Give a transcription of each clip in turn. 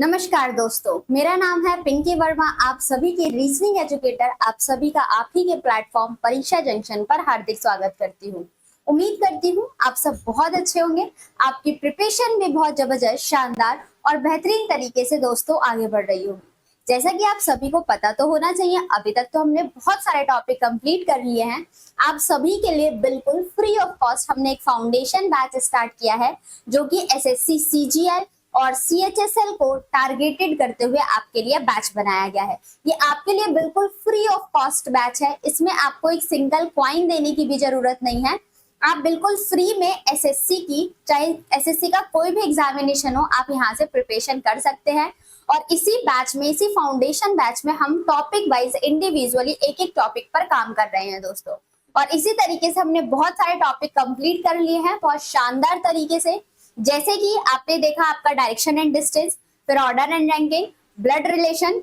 नमस्कार दोस्तों, मेरा नाम है पिंकी वर्मा। आप सभी के रीजनिंग एजुकेटर, आप सभी का आप ही के प्लेटफॉर्म परीक्षा जंक्शन पर हार्दिक स्वागत करती हूँ। उम्मीद करती हूँ आप सब बहुत अच्छे होंगे। आपकी प्रिपरेशन भी बहुत जबरदस्त, शानदार और बेहतरीन तरीके से दोस्तों आगे बढ़ रही होगी। जैसा कि आप सभी को पता तो होना चाहिए, अभी तक तो हमने बहुत सारे टॉपिक कंप्लीट कर लिए हैं। आप सभी के लिए बिल्कुल फ्री ऑफ कॉस्ट हमने एक फाउंडेशन बैच स्टार्ट किया है, जो कि एसएससी, सीजीएल और सीएचएसएल को टारगेटेड करते हुए आपके लिए बैच बनाया गया है। ये आपके लिए बिल्कुल फ्री ऑफ कॉस्ट बैच है। इसमें आपको एक सिंगल कॉइन देने की भी जरूरत नहीं है। आप बिल्कुल फ्री में एसएससी की, चाहे एसएससी का कोई भी एग्जामिनेशन हो, आप यहाँ से प्रिपरेशन कर सकते हैं। और इसी बैच में, इसी फाउंडेशन बैच में हम टॉपिक वाइज इंडिविजुअली एक एक टॉपिक पर काम कर रहे हैं दोस्तों। और इसी तरीके से हमने बहुत सारे टॉपिक कंप्लीट कर लिए हैं बहुत शानदार तरीके से। जैसे कि आपने देखा आपका डायरेक्शन एंड डिस्टेंस, फिर order and ranking, blood relation,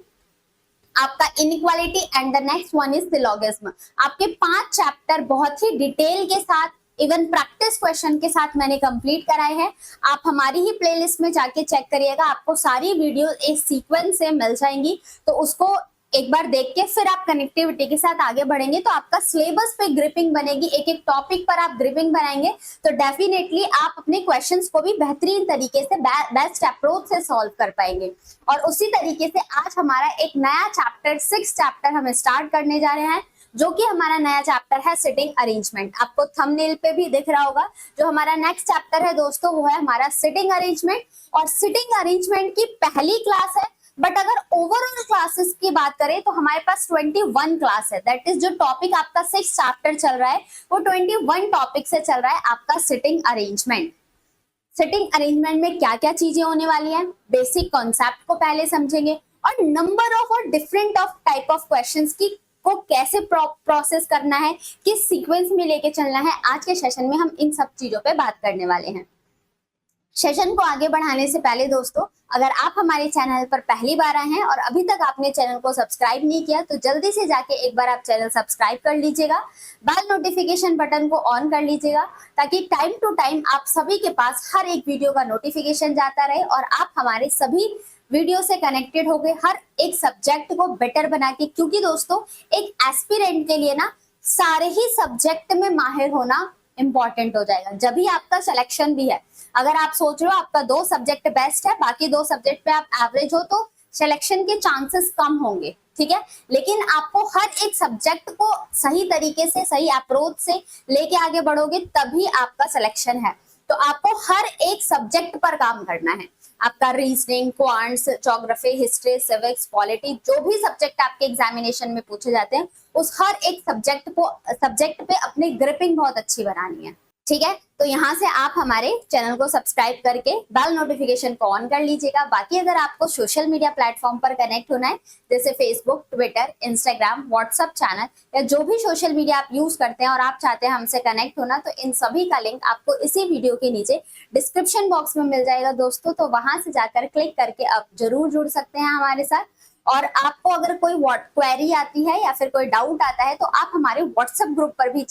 आपका inequality and the next one is syllogism. आपके 5 चैप्टर बहुत ही डिटेल के साथ, इवन प्रैक्टिस क्वेश्चन के साथ मैंने कंप्लीट कराए हैं। आप हमारी ही प्लेलिस्ट में जाके चेक करिएगा, आपको सारी वीडियो एक सीक्वेंस से मिल जाएंगी। तो उसको एक बार देख के फिर आप कनेक्टिविटी के साथ आगे बढ़ेंगे तो आपका सिलेबस पे ग्रिपिंग बनेगी। एक एक टॉपिक पर आप ग्रिपिंग बनाएंगे तो डेफिनेटली आप अपने क्वेश्चंस को भी बेहतरीन तरीके से बेस्ट अप्रोच से सॉल्व कर पाएंगे। और उसी तरीके से आज हमारा एक नया चैप्टर, 6 चैप्टर हम स्टार्ट करने जा रहे हैं, जो कि हमारा नया चैप्टर है सिटिंग अरेंजमेंट। आपको थंबनेल पे भी दिख रहा होगा। जो हमारा नेक्स्ट चैप्टर है दोस्तों, वो है हमारा सिटिंग अरेंजमेंट। और सिटिंग अरेंजमेंट की पहली क्लास है, बट अगर ओवरऑल क्लासेस की बात करें तो हमारे पास 21 क्लास है। दैट इज जो टॉपिक आपका 6 चैप्टर चल रहा है, वो 21 टॉपिक से चल रहा है आपका सिटिंग अरेंजमेंट। सिटिंग अरेंजमेंट में क्या क्या चीजें होने वाली हैं, बेसिक कॉन्सेप्ट को पहले समझेंगे, और नंबर ऑफ और different of type of questions की को कैसे प्रोसेस करना है, किस सीक्वेंस में लेके चलना है। आज के सेशन में हम इन सब चीजों पे बात करने वाले हैं। सेशन को आगे बढ़ाने से पहले दोस्तों, अगर आप हमारे चैनल पर पहली बार आए हैं और अभी तक आपने चैनल को सब्सक्राइब नहीं किया तो जल्दी से जाके एक बार आप चैनल सब्सक्राइब कर लीजिएगा, बेल नोटिफिकेशन बटन को ऑन कर लीजिएगा, ताकि टाइम टू टाइम आप सभी के पास हर एक वीडियो का नोटिफिकेशन जाता रहे और आप हमारे सभी वीडियो से कनेक्टेड हो गए हर एक सब्जेक्ट को बेटर बना के। क्योंकि दोस्तों एक एस्पिरेंट के लिए ना सारे ही सब्जेक्ट में माहिर होना इंपॉर्टेंट हो जाएगा, जब भी आपका सिलेक्शन भी है। अगर आप सोच रहे हो आपका 2 सब्जेक्ट बेस्ट है, बाकी 2 सब्जेक्ट पे आप एवरेज हो, तो सिलेक्शन के चांसेस कम होंगे, ठीक है। लेकिन आपको हर एक सब्जेक्ट को सही तरीके से, सही अप्रोच से लेके आगे बढ़ोगे तभी आपका सिलेक्शन है। तो आपको हर एक सब्जेक्ट पर काम करना है। आपका reasoning, quants, geography, history, civics, polity, जो भी सब्जेक्ट आपके एग्जामिनेशन में पूछे जाते हैं, उस हर एक सब्जेक्ट पे अपनी ग्रिपिंग बहुत अच्छी बनानी है, ठीक है। तो यहाँ से आप हमारे चैनल को सब्सक्राइब करके बेल नोटिफिकेशन को ऑन कर लीजिएगा। बाकी अगर आपको सोशल मीडिया प्लेटफॉर्म पर कनेक्ट होना है, जैसे Facebook, Twitter, Instagram, WhatsApp channel, या जो भी सोशल मीडिया आप यूज करते हैं और आप चाहते हैं हमसे कनेक्ट होना, तो इन सभी का लिंक आपको इसी वीडियो के नीचे डिस्क्रिप्शन बॉक्स में मिल जाएगा दोस्तों। तो वहां से जाकर क्लिक करके आप जरूर जुड़ सकते हैं हमारे साथ। और आपको अगर कोई क्वेरी आती है या फिर कोई डाउट आता है तो आप हमारे व्हाट्सएप ग्रुप पर भी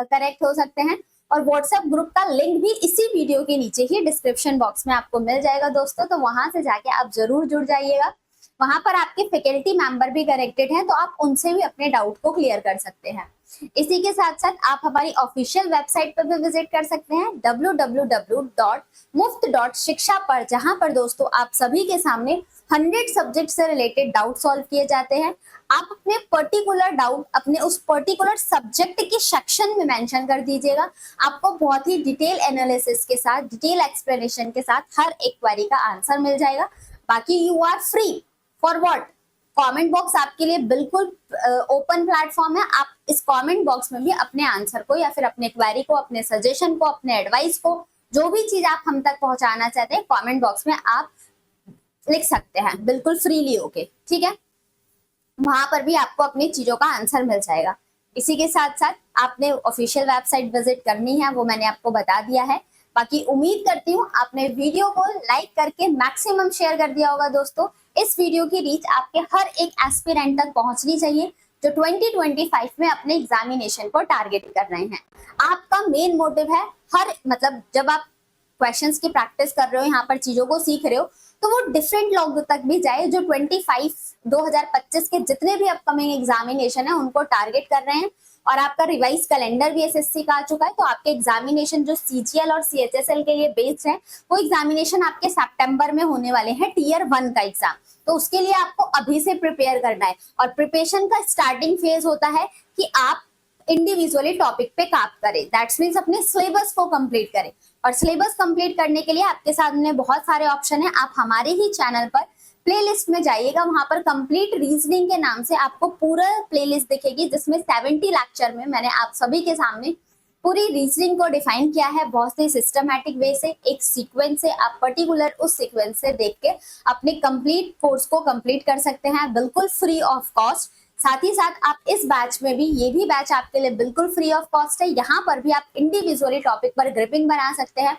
कनेक्ट हो सकते हैं। और व्हाट्सएप ग्रुप का लिंक भी इसी वीडियो के नीचे ही डिस्क्रिप्शन बॉक्स में आपको मिल जाएगा दोस्तों। तो वहां से जाके आप जरूर जुड़ जाइएगा। वहां पर आपके फैकल्टी मेंबर भी कनेक्टेड हैं, तो आप उनसे भी अपने डाउट को क्लियर कर सकते हैं। इसी के साथ साथ आप हमारी ऑफिशियल वेबसाइट पर भी विजिट कर सकते हैं, www.muft.shiksha पर, जहां पर दोस्तों आप सभी के सामने 100 सब्जेक्ट से रिलेटेड डाउट सॉल्व किए जाते हैं। आप अपने पर्टिकुलर डाउट अपने उस पर्टिकुलर सब्जेक्ट के सेक्शन में मेंशन कर दीजिएगा। आपको बहुत ही डिटेल एनालिसिस के साथ, डिटेल एक्सप्लेनेशन के साथ हर एक क्वेरी का आंसर मिल जाएगा। बाकी you are free for what, comment box आपके लिए बिल्कुल ओपन प्लेटफॉर्म है। आप इस कमेंट बॉक्स में भी अपने आंसर को या फिर अपने क्वेरी को, अपने सजेशन को, अपने एडवाइस को, जो भी चीज आप हम तक पहुंचाना चाहते हैं, कमेंट बॉक्स में आप लिख सकते हैं बिल्कुल फ्रीली होके, ठीक है। वहां पर भी आपको अपनी चीजों का आंसर मिल जाएगा। इसी के साथ साथ आपने ऑफिशियल वेबसाइट विजिट करनी है, वो मैंने आपको बता दिया है। बाकी उम्मीद करती हूँ आपने वीडियो को लाइक करके मैक्सिमम शेयर कर दिया होगा दोस्तों। इस वीडियो की रीच आपके हर एक एस्पिरेंट तक पहुंचनी चाहिए जो 2025 में अपने एग्जामिनेशन को टारगेट कर रहे हैं। आपका मेन मोटिव है, जब आप क्वेश्चंस की प्रैक्टिस कर रहे हो, यहाँ पर चीजों को सीख रहे हो, तो वो डिफरेंट लोगों तक भी जाए जो 2025 के जितने भी अपकमिंग एग्जामिनेशन है उनको टारगेट कर रहे हैं। और आपका रिवाइज कैलेंडर भी एसएससी का आ चुका है, तो आपके एग्जामिनेशन जो सीजीएल और सीएचएसएल के लिए बेस्ड है, वो एग्जामिनेशन आपके सितंबर में होने वाले हैं, टियर 1 का एग्जाम। तो उसके लिए आपको अभी से प्रिपेयर करना है। और प्रिपरेशन का स्टार्टिंग फेज होता है कि आप इंडिविजुअली टॉपिक पे काम करें, दैट्स मीन्स अपने सिलेबस को कंप्लीट करें। और सिलेबस कंप्लीट करने के लिए आपके सामने बहुत सारे ऑप्शन है। आप हमारे ही चैनल पर प्लेलिस्ट में जाइएगा, वहां पर कंप्लीट रीजनिंग के नाम से आपको पूरा प्लेलिस्ट दिखेगी, जिसमें 70 लेक्चर में मैंने आप सभी के सामने पूरी रीजनिंग को डिफाइन किया है, बहुत ही सिस्टमैटिक वे से, एक सीक्वेंस से। आप पर्टिकुलर उस सीक्वेंस से देख के अपने कंप्लीट कोर्स को कंप्लीट कर सकते हैं, बिल्कुल फ्री ऑफ कॉस्ट। साथ ही साथ आप इस बैच में भी, ये भी बैच आपके लिए बिल्कुल फ्री ऑफ कॉस्ट है, यहाँ पर भी आप इंडिविजुअली टॉपिक पर ग्रिपिंग बना सकते हैं।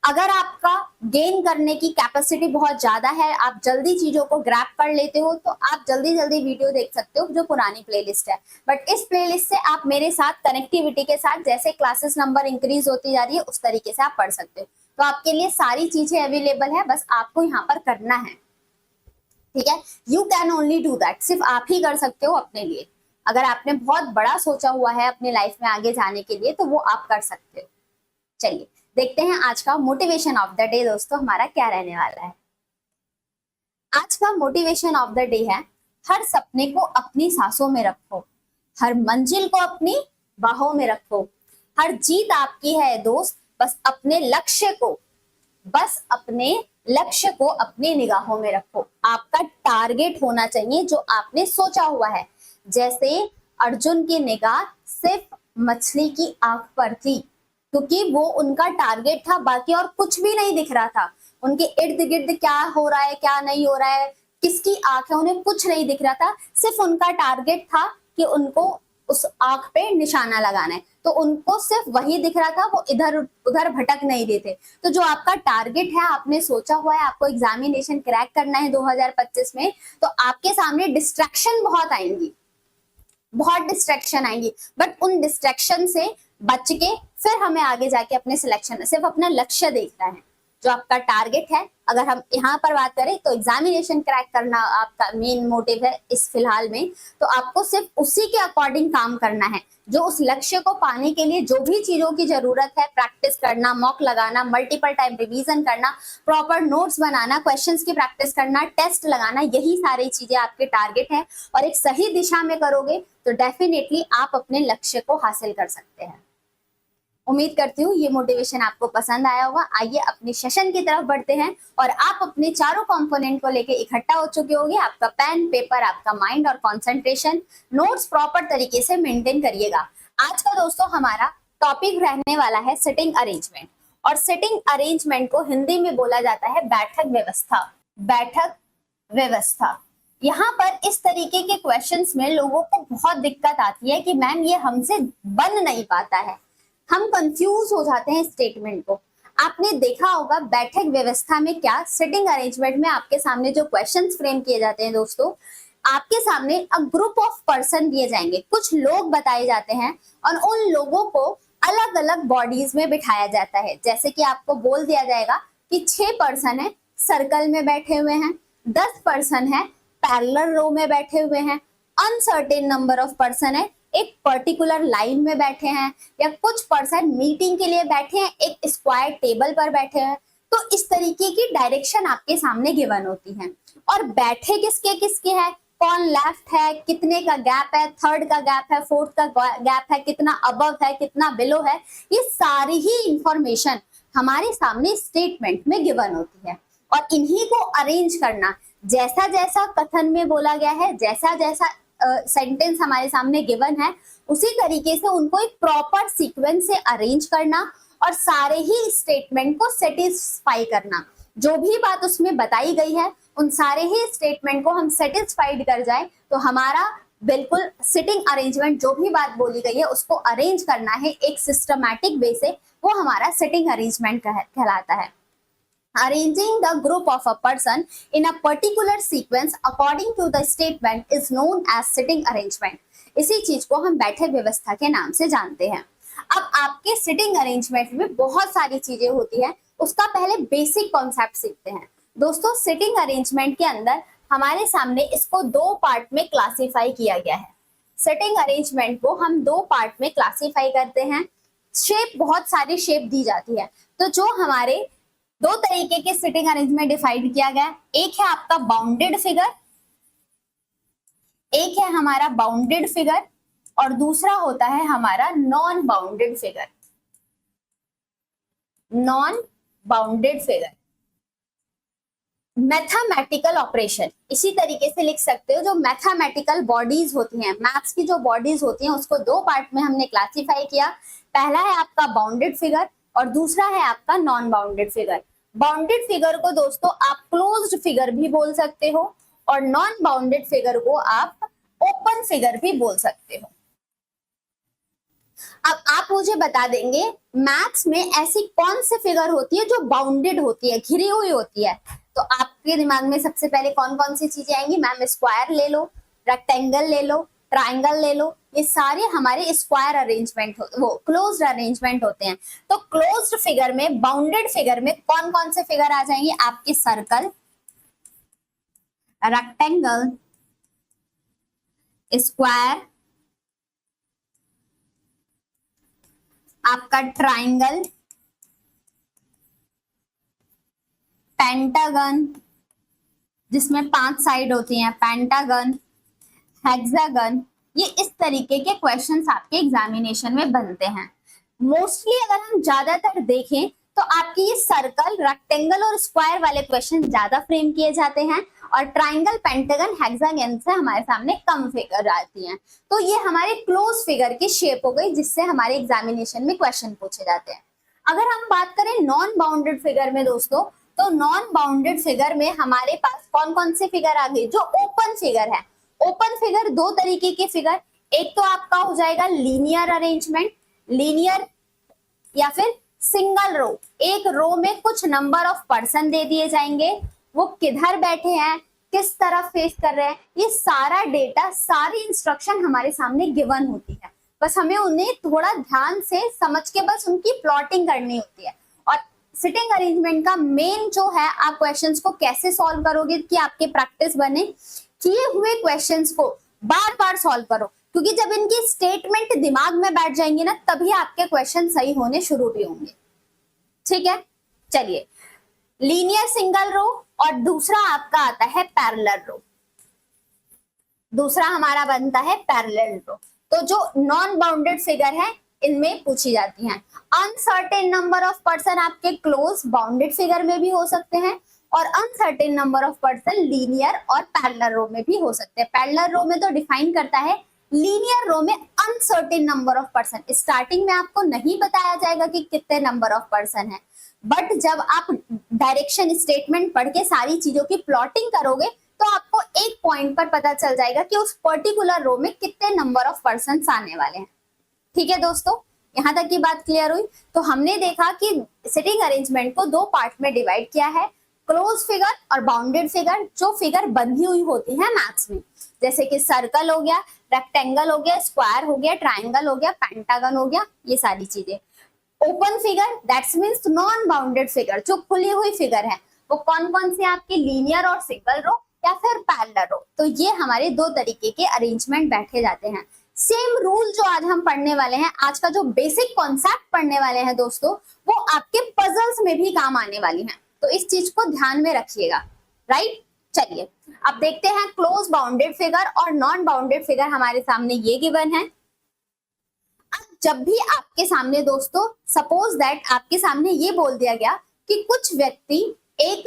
अगर आपका गेन करने की कैपेसिटी बहुत ज्यादा है, आप जल्दी चीजों को ग्रैब कर लेते हो, तो आप जल्दी जल्दी वीडियो देख सकते हो जो पुरानी प्लेलिस्ट है। बट इस प्लेलिस्ट से आप मेरे साथ कनेक्टिविटी के साथ, जैसे क्लासेस नंबर इंक्रीज होती जा रही है उस तरीके से आप पढ़ सकते हो। तो आपके लिए सारी चीजें अवेलेबल है, बस आपको यहाँ पर करना है, ठीक है। You can only do that, सिर्फ आप ही कर सकते हो अपने लिए। अगर आपने बहुत बड़ा सोचा हुआ है अपनी लाइफ में आगे जाने के लिए, तो वो आप कर सकते हो। चलिए देखते हैं आज का मोटिवेशन ऑफ द डे दोस्तों हमारा क्या रहने वाला है। आज का मोटिवेशन ऑफ द डे है, हर सपने को अपनी सांसों में रखो, हर मंजिल को अपनी बाहों में रखो, हर जीत आपकी है दोस्त, बस अपने लक्ष्य को अपनी निगाहों में रखो। आपका टारगेट होना चाहिए जो आपने सोचा हुआ है। जैसे अर्जुन की निगाह सिर्फ मछली की आंख पर थी, क्योंकि वो उनका टारगेट था, बाकी और कुछ भी नहीं दिख रहा था। उनके इर्द गिर्द क्या हो रहा है, क्या नहीं हो रहा है, किसकी आंख है, उन्हें कुछ नहीं दिख रहा था। सिर्फ उनका टारगेट था कि उनको उस आंख पे निशाना लगाना है, तो उनको सिर्फ वही दिख रहा था, वो इधर उधर भटक नहीं रहे थे। तो जो आपका टारगेट है, आपने सोचा हुआ है आपको एग्जामिनेशन क्रैक करना है 2025 में, तो आपके सामने डिस्ट्रैक्शन बहुत डिस्ट्रैक्शन आएंगी, बट उन डिस्ट्रैक्शन से बच के फिर हमें आगे जाके अपने सिलेक्शन, सिर्फ अपना लक्ष्य देखना है, जो आपका टारगेट है। अगर हम यहाँ पर बात करें तो एग्जामिनेशन क्रैक करना आपका मेन मोटिव है इस फिलहाल में, तो आपको सिर्फ उसी के अकॉर्डिंग काम करना है। जो उस लक्ष्य को पाने के लिए जो भी चीजों की जरूरत है, प्रैक्टिस करना, मॉक लगाना, मल्टीपल टाइम रिवीजन करना, प्रॉपर नोट्स बनाना, क्वेश्चंस की प्रैक्टिस करना, टेस्ट लगाना, यही सारी चीजें आपके टारगेट है। और एक सही दिशा में करोगे तो डेफिनेटली आप अपने लक्ष्य को हासिल कर सकते हैं। उम्मीद करती हूँ ये मोटिवेशन आपको पसंद आया होगा। आइए अपने सेशन की तरफ बढ़ते हैं, और आप अपने चारों कंपोनेंट को लेके इकट्ठा हो चुके होंगे। आपका पेन, पेपर, आपका माइंड और कंसंट्रेशन, नोट्स प्रॉपर तरीके से मेंटेन करिएगा। आज का दोस्तों हमारा टॉपिक रहने वाला है सिटिंग अरेंजमेंट, और सिटिंग अरेंजमेंट को हिंदी में बोला जाता है बैठक व्यवस्था। बैठक व्यवस्था, यहाँ पर इस तरीके के क्वेश्चंस में लोगों को बहुत दिक्कत आती है कि मैम ये हमसे बन नहीं पाता है, हम कंफ्यूज हो जाते हैं स्टेटमेंट को। आपने देखा होगा बैठक व्यवस्था में क्या, सिटिंग अरेंजमेंट में आपके सामने जो क्वेश्चंस फ्रेम किए जाते हैं दोस्तों, आपके सामने अ ग्रुप ऑफ पर्सन दिए जाएंगे, कुछ लोग बताए जाते हैं, और उन लोगों को अलग अलग बॉडीज में बिठाया जाता है। जैसे कि आपको बोल दिया जाएगा कि 6 पर्सन है सर्कल में बैठे हुए हैं, 10 पर्सन है पैरेलल रो में बैठे हुए हैं, अनसर्टेन नंबर ऑफ पर्सन है एक पर्टिकुलर लाइन में बैठे हैं, या कुछ पर्सन मीटिंग के लिए बैठे हैं एक स्क्वायर टेबल पर बैठे हैं। तो इस तरीके की डायरेक्शन आपके सामने गिवन होती है। और बैठे किसके किसके है, कौन लेफ्ट है, कितने का गैप है, थर्ड का गैप है, फोर्थ का गैप है, कितना अबव है, कितना बिलो है, ये सारी ही इंफॉर्मेशन हमारे सामने स्टेटमेंट में गिवन होती है। और इन्हीं को अरेंज करना, जैसा जैसा कथन में बोला गया है, जैसा जैसा सेंटेंस हमारे सामने गिवन है, उसी तरीके से उनको एक प्रॉपर सीक्वेंस से अरेंज करना, और सारे ही स्टेटमेंट को सेटिस्फाई करना। जो भी बात उसमें बताई गई है उन सारे ही स्टेटमेंट को हम सेटिस्फाइड कर जाए, तो हमारा बिल्कुल सिटिंग अरेंजमेंट, जो भी बात बोली गई है उसको अरेंज करना है एक सिस्टमैटिक वे से, वो हमारा सिटिंग अरेंजमेंट कहलाता है। Arranging the group of a person in a particular sequence according to the statement is known as sitting arrangement. इसी चीज को हम बैठक व्यवस्था के नाम से जानते हैं। अब आपके सिटिंग अरेंजमेंट में बहुत सारी चीजें होती हैं, उसका पहले बेसिक कॉन्सेप्ट सीखते हैं। दोस्तों सिटिंग अरेंजमेंट के अंदर हमारे सामने इसको दो पार्ट में क्लासिफाई किया गया है। सिटिंग अरेंजमेंट को हम दो पार्ट में क्लासिफाई करते हैं। शेप, बहुत सारी शेप दी जाती है, तो जो हमारे दो तरीके के सिटिंग अरेंजमेंट डिफाइंड किया गया है, एक है आपका बाउंडेड फिगर, एक है हमारा बाउंडेड फिगर और दूसरा होता है हमारा non bounded figure. Non bounded figure mathematical operation इसी तरीके से लिख सकते हो। जो मैथमेटिकल बॉडीज होती हैं, मैथ्स की जो बॉडीज होती हैं, उसको दो पार्ट में हमने क्लासिफाई किया। पहला है आपका बाउंडेड फिगर और दूसरा है आपका non bounded figure. Bounded figure को दोस्तों आप क्लोज्ड फिगर भी बोल सकते हो और नॉन बाउंडेड फिगर को आप ओपन फिगर भी बोल सकते हो। अब आप मुझे बता देंगे मैथ्स में ऐसी कौन सी फिगर होती है जो बाउंडेड होती है, घिरी हुई होती है। तो आपके दिमाग में सबसे पहले कौन कौन सी चीजें आएंगी? मैम स्क्वायर ले लो, रेक्टेंगल ले लो, ट्राइंगल ले लो, ये सारे हमारे स्क्वायर अरेंजमेंट वो क्लोज्ड अरेंजमेंट होते हैं। तो क्लोज्ड फिगर में, बाउंडेड फिगर में कौन कौन से फिगर आ जाएंगे? आपके सर्कल, रेक्टेंगल, स्क्वायर, आपका ट्राइंगल, पेंटागन जिसमें 5 साइड होती हैं, पेंटागन, हेक्सागन, ये इस तरीके के क्वेश्चंस आपके एग्जामिनेशन में बनते हैं। मोस्टली अगर हम ज्यादातर देखें तो आपके ये सर्कल, रेक्टेंगल और स्क्वायर वाले क्वेश्चन ज्यादा फ्रेम किए जाते हैं और ट्राइंगल, पेंटागन, हेक्सागन से हमारे सामने कम फिगर आती हैं। तो ये हमारे क्लोज फिगर की शेप हो गई जिससे हमारे एग्जामिनेशन में क्वेश्चन पूछे जाते हैं। अगर हम बात करें नॉन बाउंडेड फिगर में दोस्तों, तो नॉन बाउंडेड फिगर में हमारे पास कौन कौन से फिगर आ गई? जो ओपन फिगर है। ओपन फिगर दो तरीके के फिगर, एक तो आपका हो जाएगा लीनियर अरेंजमेंट, लीनियर या फिर सिंगल रो। एक रो में कुछ नंबर ऑफ पर्सन दे दिए जाएंगे, वो किधर बैठे हैं, किस तरफ फेस कर रहे हैं, ये सारा डेटा, सारी इंस्ट्रक्शन हमारे सामने गिवन होती है। बस हमें उन्हें थोड़ा ध्यान से समझ के बस उनकी प्लॉटिंग करनी होती है। और सिटिंग अरेंजमेंट का मेन जो है, आप क्वेश्चंस को कैसे सॉल्व करोगे कि आपके प्रैक्टिस बने, किए हुए क्वेश्चंस को बार बार सॉल्व करो, क्योंकि जब इनकी स्टेटमेंट दिमाग में बैठ जाएंगे ना, तभी आपके क्वेश्चन सही होने शुरू भी होंगे। ठीक है, चलिए, लीनियर सिंगल रो और दूसरा आपका आता है पैरेलल रो। दूसरा हमारा बनता है पैरेलल रो। तो जो नॉन बाउंडेड फिगर है इनमें पूछी जाती हैं। अनसर्टेन नंबर ऑफ पर्सन आपके क्लोज बाउंडेड फिगर में भी हो सकते हैं और uncertain number of person linear और पैरेलल रो में भी हो सकते हैं। पैरेलल रो में तो डिफाइन करता है, लीनियर रो में uncertain number of person. Starting में आपको नहीं बताया जाएगा कि कितने नंबर ऑफ पर्सन है, बट जब आप डायरेक्शन स्टेटमेंट पढ़ के सारी चीजों की प्लॉटिंग करोगे तो आपको एक पॉइंट पर पता चल जाएगा कि उस पर्टिकुलर रो में कितने नंबर ऑफ पर्सन आने वाले हैं। ठीक है दोस्तों, यहाँ तक की बात क्लियर हुई। तो हमने देखा कि सिटिंग अरेंजमेंट को दो पार्ट में डिवाइड किया है, क्लोज फिगर और बाउंडेड फिगर। जो फिगर बंधी हुई होती है मैथ्स में, जैसे कि सर्कल हो गया, रेक्टेंगल हो गया, स्क्वायर हो गया, ट्राइंगल हो गया, पेंटागन हो गया, ये सारी चीजें। Open figure that's means non bounded figure, जो खुली हुई फिगर है, वो कौन कौन से आपके लीनियर और सिंगल रो या फिर पैरेलल रो। तो ये हमारे दो तरीके के अरेंजमेंट बैठे जाते हैं। सेम रूल जो आज हम पढ़ने वाले हैं, आज का जो बेसिक कॉन्सेप्ट पढ़ने वाले हैं दोस्तों, वो आपके पजल्स में भी काम आने वाली हैं। तो इस चीज को ध्यान में रखिएगा, राइट। चलिए अब देखते हैं क्लोज बाउंडेड फिगर और नॉन बाउंडेड फिगर हमारे सामने ये गिवन है। अब जब भी आपके सामने दोस्तों, सपोज दैट आपके सामने ये बोल दिया गया कि कुछ व्यक्ति एक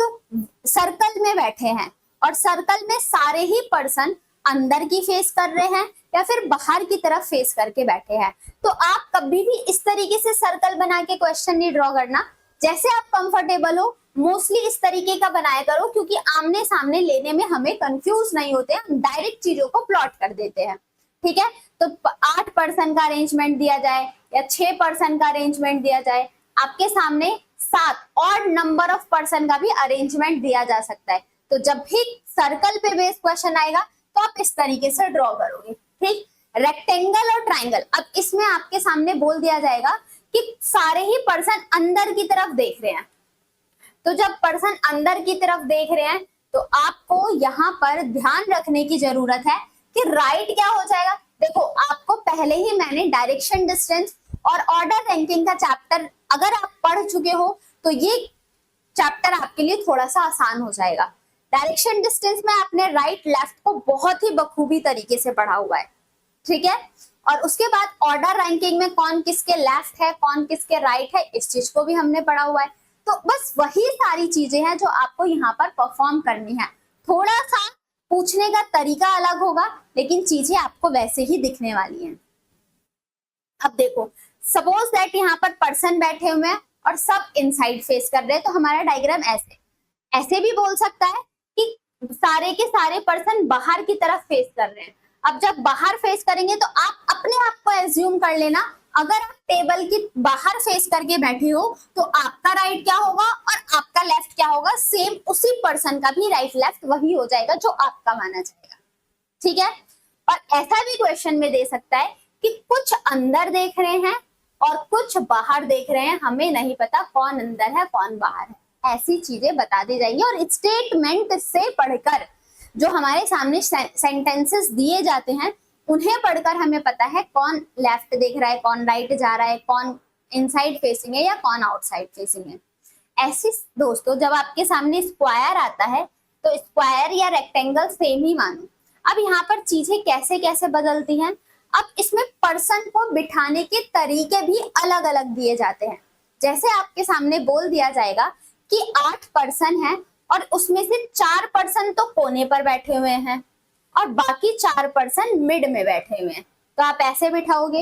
सर्कल में बैठे हैं और सर्कल में सारे ही पर्सन अंदर की फेस कर रहे हैं या फिर बाहर की तरफ फेस करके बैठे हैं, तो आप कभी भी इस तरीके से सर्कल बना के क्वेश्चन नहीं ड्रॉ करना। जैसे आप कंफर्टेबल हो, मोस्टली इस तरीके का बनाया करो, क्योंकि आमने सामने लेने में हमें कंफ्यूज नहीं होते हैं, हम डायरेक्ट चीजों को प्लॉट कर देते हैं। ठीक है, तो 8 पर्सन का अरेंजमेंट दिया जाए या 6 पर्सन का अरेंजमेंट दिया जाए, आपके सामने 7 और नंबर ऑफ पर्सन का भी अरेंजमेंट दिया जा सकता है। तो जब भी सर्कल पे बेस्ड क्वेश्चन आएगा तो आप इस तरीके से ड्रॉ करोगे। ठीक, रेक्टेंगल और ट्राइंगल, अब इसमें आपके सामने बोल दिया जाएगा कि सारे ही पर्सन अंदर की तरफ देख रहे हैं, तो जब पर्सन अंदर की तरफ देख रहे हैं तो आपको यहाँ पर ध्यान रखने की जरूरत है कि राइट क्या हो जाएगा। देखो आपको पहले ही मैंने डायरेक्शन डिस्टेंस और ऑर्डर रैंकिंग का चैप्टर अगर आप पढ़ चुके हो तो ये चैप्टर आपके लिए थोड़ा सा आसान हो जाएगा। डायरेक्शन डिस्टेंस में आपने राइट लेफ्ट को बहुत ही बखूबी तरीके से पढ़ा हुआ है, ठीक है। और उसके बाद ऑर्डर रैंकिंग में कौन किसके लेफ्ट है कौन किसके राइट है, इस चीज को भी हमने पढ़ा हुआ है। तो बस वही सारी चीजें हैं जो आपको यहाँ पर परफॉर्म करनी है। थोड़ा सा पूछने का तरीका अलग होगा लेकिन चीजें आपको वैसे ही दिखने वाली हैं। अब देखो सपोज दैट यहाँ पर पर्सन बैठे हुए हैं और सब इनसाइड फेस कर रहे हैं, तो हमारा डायग्राम ऐसे ऐसे भी बोल सकता है कि सारे के सारे पर्सन बाहर की तरफ फेस कर रहे हैं। अब जब बाहर फेस करेंगे तो आप अपने आप को एज्यूम कर लेना, अगर आप टेबल की बाहर फेस करके बैठे हो तो आपका राइट क्या होगा और आपका लेफ्ट क्या होगा, सेम उसी पर्सन का भी राइट लेफ्ट वही हो जाएगा जो आपका माना जाएगा, ठीक है। और ऐसा भी क्वेश्चन में दे सकता है कि कुछ अंदर देख रहे हैं और कुछ बाहर देख रहे हैं, हमें नहीं पता कौन अंदर है कौन बाहर है, ऐसी चीजें बता दी जाएंगी। और स्टेटमेंट से पढ़कर जो हमारे सामने सेंटेंसेस दिए जाते हैं उन्हें पढ़कर हमें पता है कौन लेफ्ट देख रहा है कौन राइट जा रहा है, कौन इनसाइड फेसिंग है या कौन आउटसाइड फेसिंग है। ऐसी दोस्तों जब आपके सामने स्क्वायर आता है तो स्क्वायर या रेक्टेंगल सेम ही मानो। अब यहाँ पर चीजें कैसे कैसे बदलती हैं, अब इसमें पर्सन को बिठाने के तरीके भी अलग अलग दिए जाते हैं। जैसे आपके सामने बोल दिया जाएगा कि 8 पर्सन है और उसमें से 4 पर्सन तो कोने पर बैठे हुए हैं और बाकी 4 पर्सन मिड में बैठे हुए हैं, तो आप ऐसे बिठाओगे।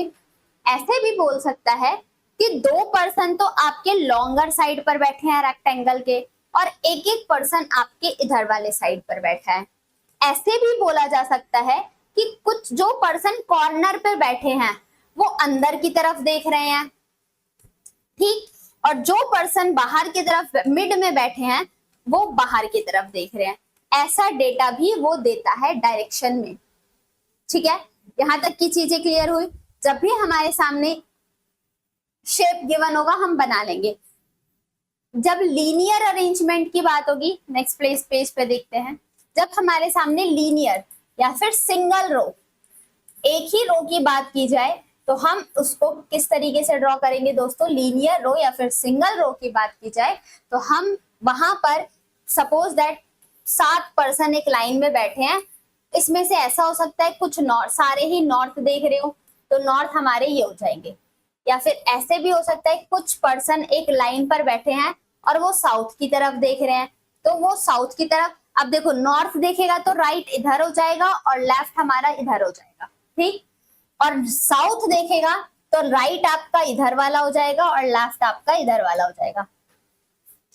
ऐसे भी बोल सकता है कि 2 पर्सन तो आपके लॉन्गर साइड पर बैठे हैं रेक्टेंगल के और एक एक पर्सन आपके इधर वाले साइड पर बैठा है। ऐसे भी बोला जा सकता है कि कुछ जो पर्सन कॉर्नर पे बैठे हैं वो अंदर की तरफ देख रहे हैं, ठीक, और जो पर्सन बाहर की तरफ मिड में बैठे हैं वो बाहर की तरफ देख रहे हैं। ऐसा डेटा भी वो देता है डायरेक्शन में, ठीक है। यहां तक की चीजें क्लियर हुई। जब भी हमारे सामने शेप गिवन होगा हम बना लेंगे। जब लीनियर अरेंजमेंट की बात होगी, नेक्स्ट पेज पे देखते हैं, जब हमारे सामने लीनियर या फिर सिंगल रो, एक ही रो की बात की जाए तो हम उसको किस तरीके से ड्रॉ करेंगे दोस्तों। लीनियर रो या फिर सिंगल रो की बात की जाए तो हम वहां पर सपोज दैट 7 पर्सन एक लाइन में बैठे हैं, इसमें से ऐसा हो सकता है कुछ नॉर्थ, सारे ही नॉर्थ देख रहे हो तो नॉर्थ हमारे ये हो जाएंगे, या फिर ऐसे भी हो सकता है कुछ पर्सन एक लाइन पर बैठे हैं और वो साउथ की तरफ देख रहे हैं तो वो साउथ की तरफ। अब देखो नॉर्थ देखेगा तो राइट इधर हो जाएगा और लेफ्ट हमारा इधर हो जाएगा, ठीक, और साउथ देखेगा तो राइट आपका इधर वाला हो जाएगा और लेफ्ट आपका इधर वाला हो जाएगा,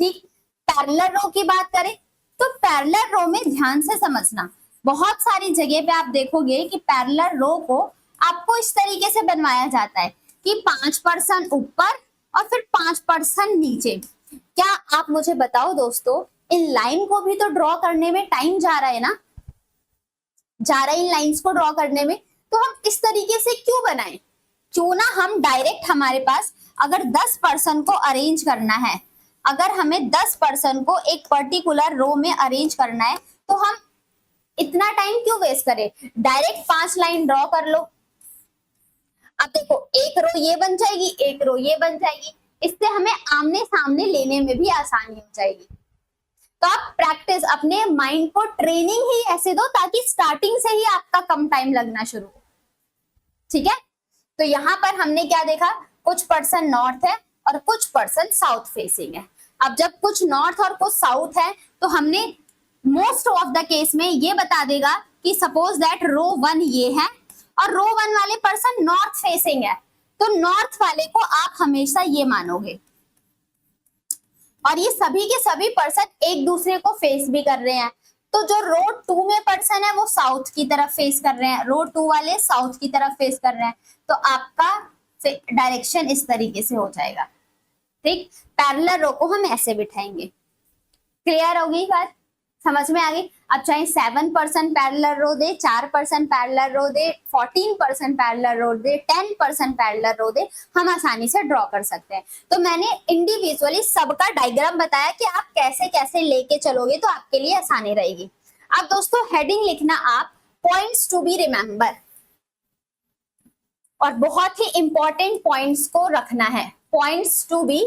ठीक। पैरेलल रो की बात करें तो पैरेलल रो में ध्यान से समझना, बहुत सारी जगह पे आप देखोगे कि पैरेलल रो को आपको इस तरीके से बनवाया जाता है कि 5 पर्सन ऊपर और फिर 5 पर्सन नीचे। क्या आप मुझे बताओ दोस्तों, इन लाइन को भी तो ड्रॉ करने में टाइम जा रहा है ना, जा रहा है इन लाइंस को ड्रॉ करने में, तो हम इस तरीके से क्यों बनाएं। क्यों ना हम डायरेक्ट, हमारे पास अगर 10 पर्सन को अरेंज करना है, अगर हमें 10 पर्सन को एक पर्टिकुलर रो में अरेंज करना है तो हम इतना टाइम क्यों वेस्ट करें, डायरेक्ट 5 लाइन ड्रॉ कर लो। अब देखो एक रो ये बन जाएगी, एक रो ये बन जाएगी, इससे हमें आमने सामने लेने में भी आसानी हो जाएगी। तो आप प्रैक्टिस, अपने माइंड को ट्रेनिंग ही ऐसे दो ताकि स्टार्टिंग से ही आपका कम टाइम लगना शुरू हो, ठीक है। तो यहाँ पर हमने क्या देखा, कुछ पर्सन नॉर्थ है और कुछ पर्सन साउथ फेसिंग है। अब जब कुछ नॉर्थ और कुछ साउथ है तो हमने मोस्ट ऑफ द केस में ये बता देगा कि सपोज दैट रो 1 ये है और रो 1 वाले पर्सन नॉर्थ फेसिंग है, तो नॉर्थ वाले को आप हमेशा ये मानोगे। और ये सभी के सभी पर्सन एक दूसरे को फेस भी कर रहे हैं, तो जो रो 2 में पर्सन है वो साउथ की तरफ फेस कर रहे हैं, रो 2 वाले साउथ की तरफ फेस कर रहे हैं, तो आपका डायरेक्शन इस तरीके से हो जाएगा, ठीक। पैरेलल रो को हम ऐसे बिठाएंगे। क्लियर होगी बात। समझ में आ गई। अब चाहे 7% पैरेलल रो दे, 4% पैरेलल रो दे, 14% पैरेलल रो दे, 10% पैरेलल रो दे, हम आसानी से ड्रॉ कर सकते हैं। तो मैंने इंडिविजुअली सबका डायग्राम बताया कि आप कैसे कैसे लेके चलोगे तो आपके लिए आसानी रहेगी। अब दोस्तों हेडिंग लिखना आप पॉइंट्स टू बी रिमेंबर, और बहुत ही इंपॉर्टेंट पॉइंट्स को रखना है। पॉइंट्स टू बी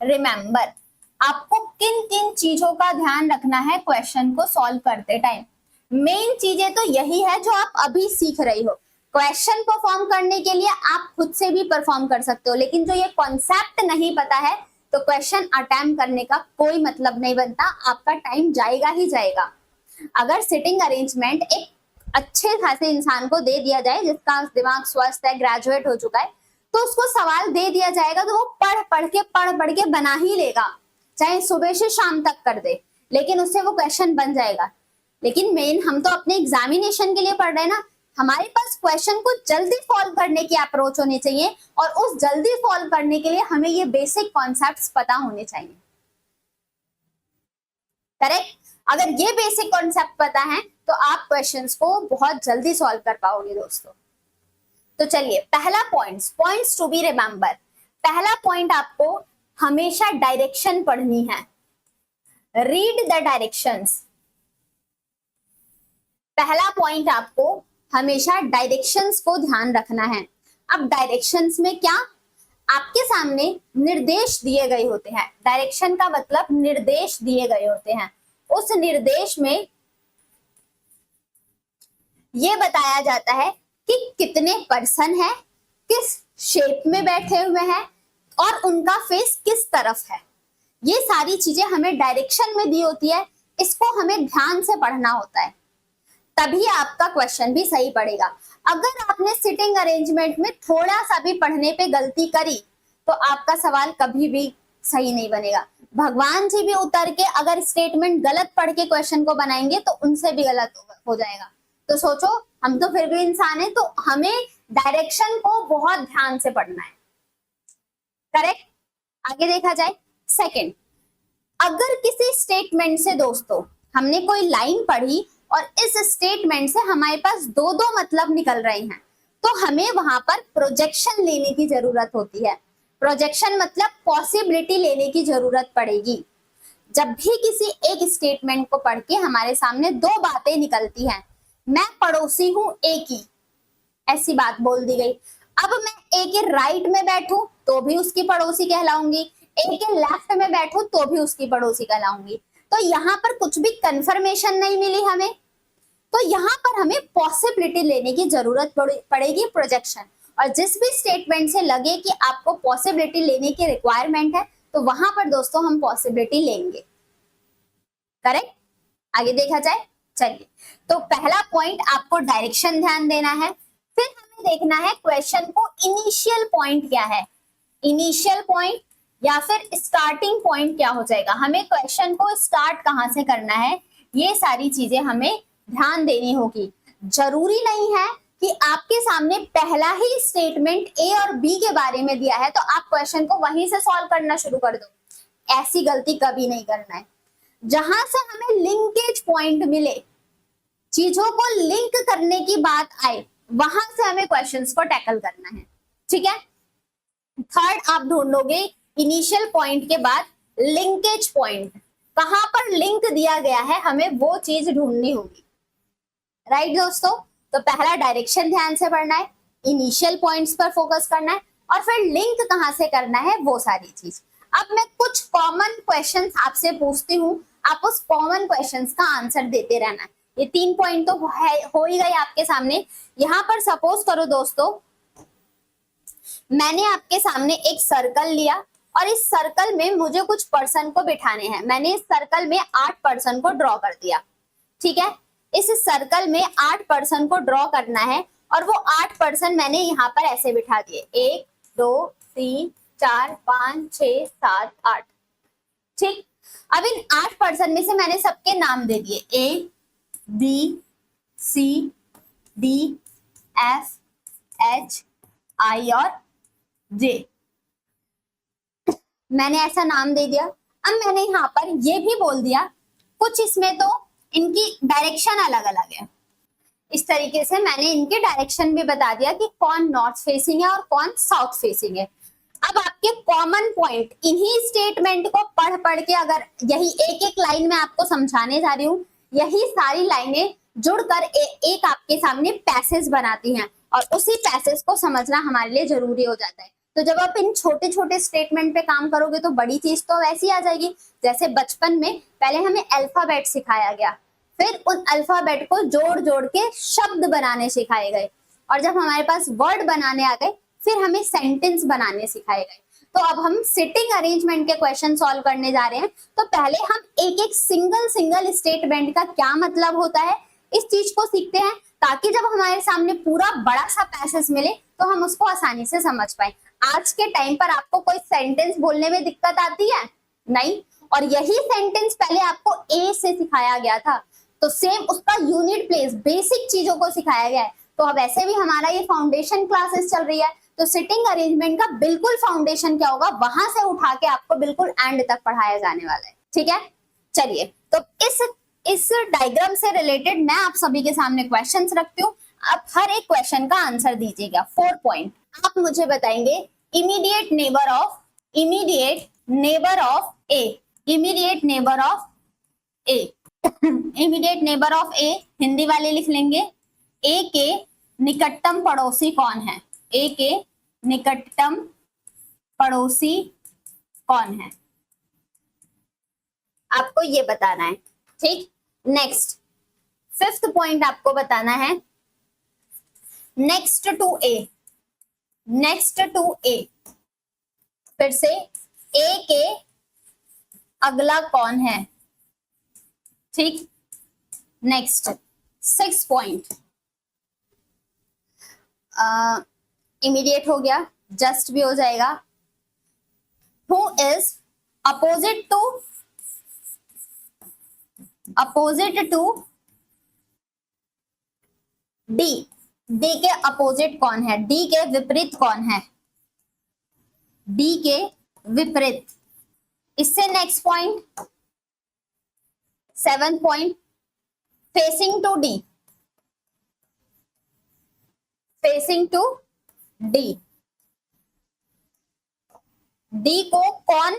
रिमेंबर, आपको किन किन चीजों का ध्यान रखना है क्वेश्चन को सॉल्व करते टाइम। मेन चीजें तो यही है जो आप अभी सीख रही हो। क्वेश्चन परफॉर्म करने के लिए आप खुद से भी परफॉर्म कर सकते हो, लेकिन जो ये कॉन्सेप्ट नहीं पता है तो क्वेश्चन अटेम्प्ट करने का कोई मतलब नहीं बनता, आपका टाइम जाएगा ही जाएगा। अगर सिटिंग अरेंजमेंट एक अच्छे खासे इंसान को दे दिया जाए जिसका दिमाग स्वस्थ है, ग्रेजुएट हो चुका है, तो उसको सवाल दे दिया जाएगा तो वो पढ़ पढ़ के बना ही लेगा, चाहे सुबह से शाम तक कर दे, लेकिन उससे वो क्वेश्चन बन जाएगा। लेकिन मेन हम तो अपने एग्जामिनेशन के लिए पढ़ रहे हैं ना, हमारे पास क्वेश्चन को जल्दी सॉल्व करने की अप्रोच होनी चाहिए, और उस जल्दी सॉल्व करने के लिए हमें ये बेसिक कॉन्सेप्ट्स पता होने चाहिए। करेक्ट? अगर ये बेसिक कॉन्सेप्ट पता है तो आप क्वेश्चंस को बहुत जल्दी सॉल्व कर पाओगे दोस्तों। तो चलिए पहला पॉइंट्स टू बी रिमेंबर। पहला पॉइंट आपको हमेशा डायरेक्शन पढ़नी है, रीड द डायरेक्शंस। पहला पॉइंट आपको हमेशा डायरेक्शंस को ध्यान रखना है। अब डायरेक्शंस में क्या, आपके सामने निर्देश दिए गए होते हैं। डायरेक्शन का मतलब निर्देश दिए गए होते हैं। उस निर्देश में ये बताया जाता है कि कितने पर्सन है, किस शेप में बैठे हुए हैं और उनका फेस किस तरफ है। ये सारी चीजें हमें डायरेक्शन में दी होती है, इसको हमें ध्यान से पढ़ना होता है, तभी आपका क्वेश्चन भी सही पड़ेगा। अगर आपने सिटिंग अरेंजमेंट में थोड़ा सा भी पढ़ने पे गलती करी तो आपका सवाल कभी भी सही नहीं बनेगा। भगवान जी भी उतर के अगर स्टेटमेंट गलत पढ़ के क्वेश्चन को बनाएंगे तो उनसे भी गलत हो जाएगा। तो सोचो, हम तो फिर भी इंसान है, तो हमें डायरेक्शन को बहुत ध्यान से पढ़ना है। करेक्ट? आगे देखा जाए। सेकंड, अगर किसी स्टेटमेंट से दोस्तों हमने कोई लाइन पढ़ी और इस स्टेटमेंट से हमारे पास दो दो मतलब निकल रहे हैं, तो हमें वहां पर प्रोजेक्शन लेने की जरूरत होती है। प्रोजेक्शन मतलब पॉसिबिलिटी लेने की जरूरत पड़ेगी। जब भी किसी एक स्टेटमेंट को पढ़ के हमारे सामने दो बातें निकलती हैं, मैं पड़ोसी हूं ए की, ऐसी बात बोल दी गई। अब मैं ए के राइट में बैठूं तो भी उसकी पड़ोसी कहलाऊंगी, ए के लेफ्ट में बैठूं तो भी उसकी पड़ोसी कहलाऊंगी। तो यहाँ पर कुछ भी कंफर्मेशन नहीं मिली हमें, तो यहाँ पर हमें पॉसिबिलिटी लेने की जरूरत पड़ेगी, प्रोजेक्शन। और जिस भी स्टेटमेंट से लगे कि आपको पॉसिबिलिटी लेने की रिक्वायरमेंट है तो वहां पर दोस्तों हम पॉसिबिलिटी लेंगे। करेक्ट? आगे देखा जाए। चलिए, तो पहला पॉइंट आपको डायरेक्शन ध्यान देना है। फिर हमें देखना है क्वेश्चन को इनिशियल पॉइंट क्या है, इनिशियल पॉइंट या फिर स्टार्टिंग पॉइंट क्या हो जाएगा, हमें क्वेश्चन को स्टार्ट कहां से करना है, ये सारी चीजें हमें ध्यान देनी होगी। जरूरी नहीं है कि आपके सामने पहला ही स्टेटमेंट ए और बी के बारे में दिया है तो आप क्वेश्चन को वहीं से सॉल्व करना शुरू कर दो। ऐसी गलती कभी नहीं करना है। जहां से हमें लिंकेज पॉइंट मिले, चीजों को लिंक करने की बात आए, वहां से हमें क्वेश्चंस को टैकल करना है। ठीक है? थर्ड, आप ढूंढोगे इनिशियल पॉइंट के बाद लिंकेज पॉइंट, कहां पर लिंक दिया गया है हमें वो चीज ढूंढनी होगी। राइट दोस्तों? तो पहला डायरेक्शन ध्यान से पढ़ना है, इनिशियल पॉइंट्स पर फोकस करना है, और फिर लिंक कहां से करना है वो सारी चीज। अब मैं कुछ कॉमन क्वेश्चंस आपसे पूछती हूँ, आप उस कॉमन क्वेश्चंस का आंसर देते रहना है। ये 3 पॉइंट तो हो ही गए आपके सामने। यहाँ पर सपोज करो दोस्तों, मैंने आपके सामने एक सर्कल लिया और इस सर्कल में मुझे कुछ पर्सन को बिठाने हैं। मैंने इस सर्कल में 8 पर्सन को ड्रॉ कर दिया। ठीक है? इस सर्कल में 8 पर्सन को ड्रॉ करना है और वो 8 पर्सन मैंने यहाँ पर ऐसे बिठा दिए, 1 2 3 4 5 6 7 8। ठीक? अब इन 8 पर्सन में से मैंने सबके नाम दे दिए, A B C D F H I और जे। मैंने ऐसा नाम दे दिया। अब मैंने यहाँ पर ये भी बोल दिया कुछ इसमें तो इनकी डायरेक्शन अलग अलग है। इस तरीके से मैंने इनके डायरेक्शन भी बता दिया कि कौन नॉर्थ फेसिंग है और कौन साउथ फेसिंग है। अब आपके कॉमन पॉइंट इन्हीं स्टेटमेंट को पढ़ पढ़ के, अगर यही एक एक लाइन में आपको समझाने जा रही हूँ, यही सारी लाइनें जुड़कर एक आपके सामने पैसेज बनाती हैं और उसी पैसेज को समझना हमारे लिए जरूरी हो जाता है। तो जब आप इन छोटे छोटे स्टेटमेंट पे काम करोगे तो बड़ी चीज तो वैसी आ जाएगी। जैसे बचपन में पहले हमें अल्फाबेट सिखाया गया, फिर उन अल्फाबेट को जोड़ जोड़ के शब्द बनाने सिखाए गए, और जब हमारे पास वर्ड बनाने आ गए फिर हमें सेंटेंस बनाने सिखाए गए। तो अब हम सिटिंग अरेंजमेंट के क्वेश्चन सॉल्व करने जा रहे हैं। तो पहले हम एक एक सिंगल स्टेटमेंट का क्या मतलब होता है इस चीज को सीखते हैं, ताकि जब हमारे सामने पूरा बड़ा सा पैसेज मिले तो हम उसको आसानी से समझ पाए। आज के टाइम पर आपको कोई सेंटेंस बोलने में दिक्कत आती है? नहीं। और यही सेंटेंस पहले आपको ए से सिखाया गया था, तो सेम उसका यूनिट प्लेस, बेसिक चीजों को सिखाया गया है। तो अब ऐसे भी हमारा ये फाउंडेशन क्लासेस चल रही है, तो सिटिंग अरेंजमेंट का बिल्कुल फाउंडेशन क्या होगा, वहां से उठा के आपको बिल्कुल एंड तक पढ़ाया जाने वाला है। ठीक है, चलिए। तो इस डायग्राम से रिलेटेड मैं आप सभी के सामने क्वेश्चंस रखती हूँ। आप हर एक क्वेश्चन का आंसर दीजिएगा। 4 पॉइंट आप मुझे बताएंगे। Immediate neighbour of A, immediate neighbour of A, immediate neighbour of A Hindi वाले लिख लेंगे। ए के निकटतम पड़ोसी कौन है? ए के निकटतम पड़ोसी कौन है, आपको ये बताना है। ठीक, नेक्स्ट 5th पॉइंट आपको बताना है। नेक्स्ट टू ए, फिर से ए के अगला कौन है? ठीक, नेक्स्ट 6 पॉइंट इमीडिएट हो गया, जस्ट भी हो जाएगा। Who is opposite to D, D के अपोजिट कौन है? डी के विपरीत कौन है? डी के विपरीत। इससे next point 7th point, facing to D, facing to D, D को कौन,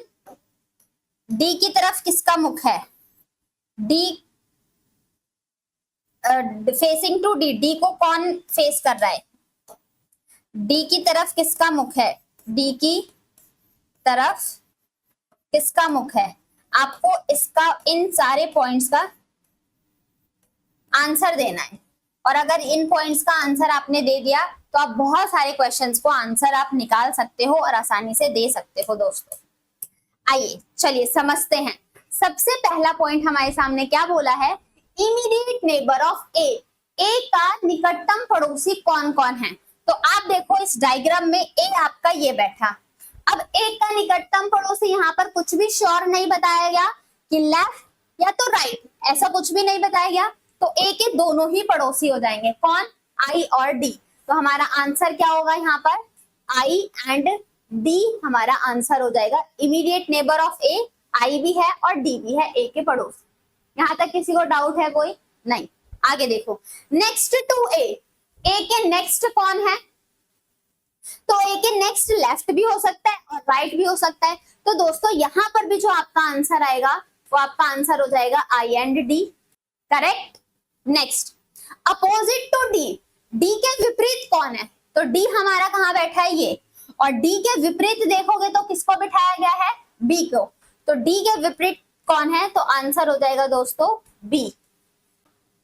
डी की तरफ किसका मुख है? D facing to D, D को कौन फेस कर रहा है? डी की तरफ किसका मुख है? डी की तरफ किसका मुख है? आपको इसका, इन सारे पॉइंट्स का आंसर देना है, और अगर इन पॉइंट्स का आंसर आपने दे दिया तो आप बहुत सारे क्वेश्चंस को आंसर आप निकाल सकते हो और आसानी से दे सकते हो। दोस्तों आइए चलिए समझते हैं। सबसे पहला पॉइंट हमारे सामने क्या बोला है? Immediate neighbour of A, A का निकटतम पड़ोसी कौन कौन है? तो आप देखो इस डायग्राम में ए आपका ये बैठा। अब ए का निकटतम पड़ोसी, यहाँ पर कुछ भी श्योर नहीं बताया गया कि लेफ्ट या तो राइट, ऐसा कुछ भी नहीं बताया गया। तो ए के दोनों ही पड़ोसी हो जाएंगे, कौन? आई और डी। तो हमारा आंसर क्या होगा यहाँ पर? आई एंड डी हमारा आंसर हो जाएगा। इमीडिएट नेबर ऑफ ए आई भी है और डी भी है ए के पड़ोसी। यहाँ तक किसी को डाउट है कोई? नहीं। आगे देखो, नेक्स्ट टू ए, ए के नेक्स्ट कौन है? तो ए के नेक्स्ट लेफ्ट भी हो सकता है और राइट भी हो सकता है। तो दोस्तों यहाँ पर भी जो आपका आंसर आएगा वो आपका आंसर हो जाएगा I and D. Correct. Next, opposite to D, D के विपरीत कौन है? तो डी हमारा कहाँ बैठा है? ये। और डी के विपरीत देखोगे तो किसको बिठाया गया है? बी को। तो डी के विपरीत कौन है? तो आंसर हो जाएगा दोस्तों बी।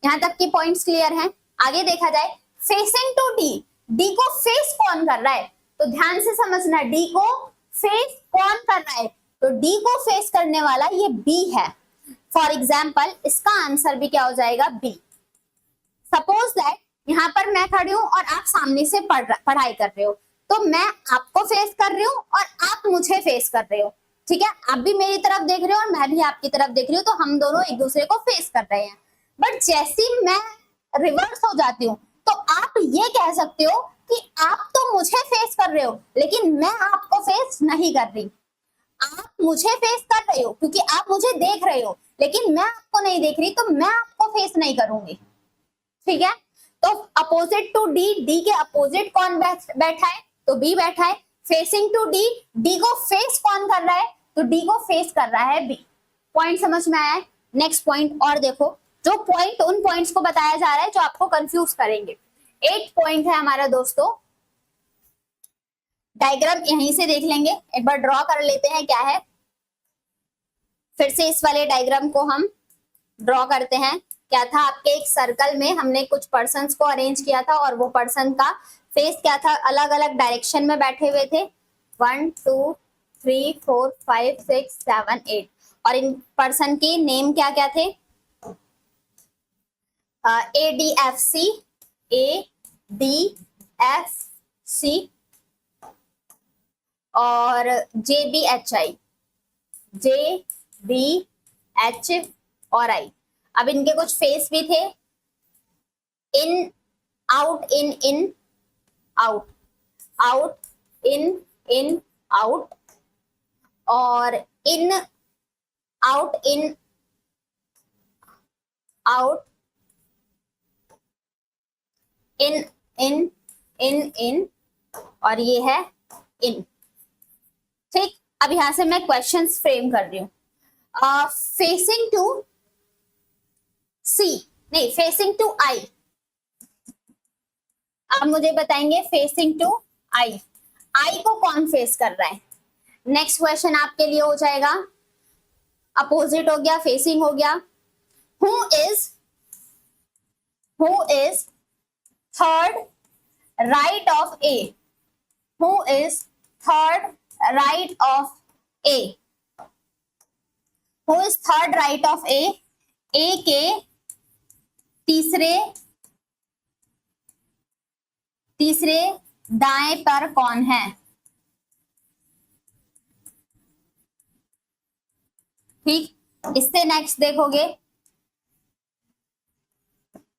यहां तक की पॉइंट्स क्लियर हैं? आगे देखा जाए, फेसिंग टू डी, डी को फेस कौन कर रहा है? तो ध्यान से समझना, डी को फेस कौन कर रहा है? तो डी को फेस करने वाला ये बी है। फॉर एग्जाम्पल इसका आंसर भी क्या हो जाएगा? बी। सपोज दैट यहाँ पर मैं खड़ी हूँ और आप सामने से पढ़ाई कर रहे हो, तो मैं आपको फेस कर रही हूँ और आप मुझे फेस कर रहे हो। ठीक है, आप भी मेरी तरफ देख रहे हो और मैं भी आपकी तरफ देख रही हूँ, तो हम दोनों एक दूसरे को फेस कर रहे हैं। बट जैसी मैं रिवर्स हो जाती हूँ तो आप ये कह सकते हो कि आप तो मुझे फेस कर रहे हो लेकिन मैं आपको फेस नहीं कर रही। आप मुझे फेस कर रहे हो क्योंकि आप मुझे देख रहे हो, लेकिन मैं आपको नहीं देख रही तो मैं आपको फेस नहीं करूंगी, ठीक है। तो अपोजिट टू डी, डी के अपोजिट कौन बैठा है, तो बी बैठा है। फेसिंग टू डी, डी को फेस कौन कर रहा है, तो डी को फेस कर रहा है बी। पॉइंट समझ में आया है। नेक्स्ट पॉइंट और देखो, जो पॉइंट उन पॉइंट्स को बताया जा रहा है जो आपको कंफ्यूज करेंगे। 8 पॉइंट है हमारा दोस्तों। डायग्राम यहीं से देख लेंगे, एक बार ड्रॉ कर लेते हैं क्या है। फिर से इस वाले डायग्राम को हम ड्रॉ करते हैं। क्या था, आपके एक सर्कल में हमने कुछ पर्सन्स को अरेंज किया था और वो पर्सन का फेस क्या था, अलग अलग डायरेक्शन में बैठे हुए थे। 1 2 3 4 5 6 7 8 और इन पर्सन की नेम क्या क्या थे, ADFC, ADFC और JBHI, JBH और I। अब इनके कुछ फेस भी थे, in out in in out, out in in out और इन आउट इन आउट, इन इन इन इन और ये है इन, ठीक। अब यहां से मैं क्वेश्चंस फ्रेम कर रही हूं। फेसिंग टू सी, नहीं फेसिंग टू आई। आप मुझे बताएंगे फेसिंग टू आई, आई को कौन फेस कर रहा है। नेक्स्ट क्वेश्चन आपके लिए हो जाएगा, अपोजिट हो गया, फेसिंग हो गया। Who is third right of A, who is third right of A, who is third right of A, A के तीसरे दाएं पर कौन है, ठीक। इससे नेक्स्ट देखोगे,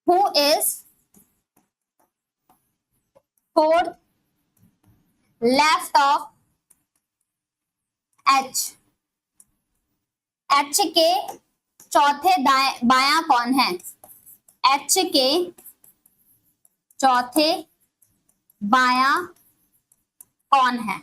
who is fourth left of H, H के चौथे बायां कौन है, एच के चौथे बायां कौन है।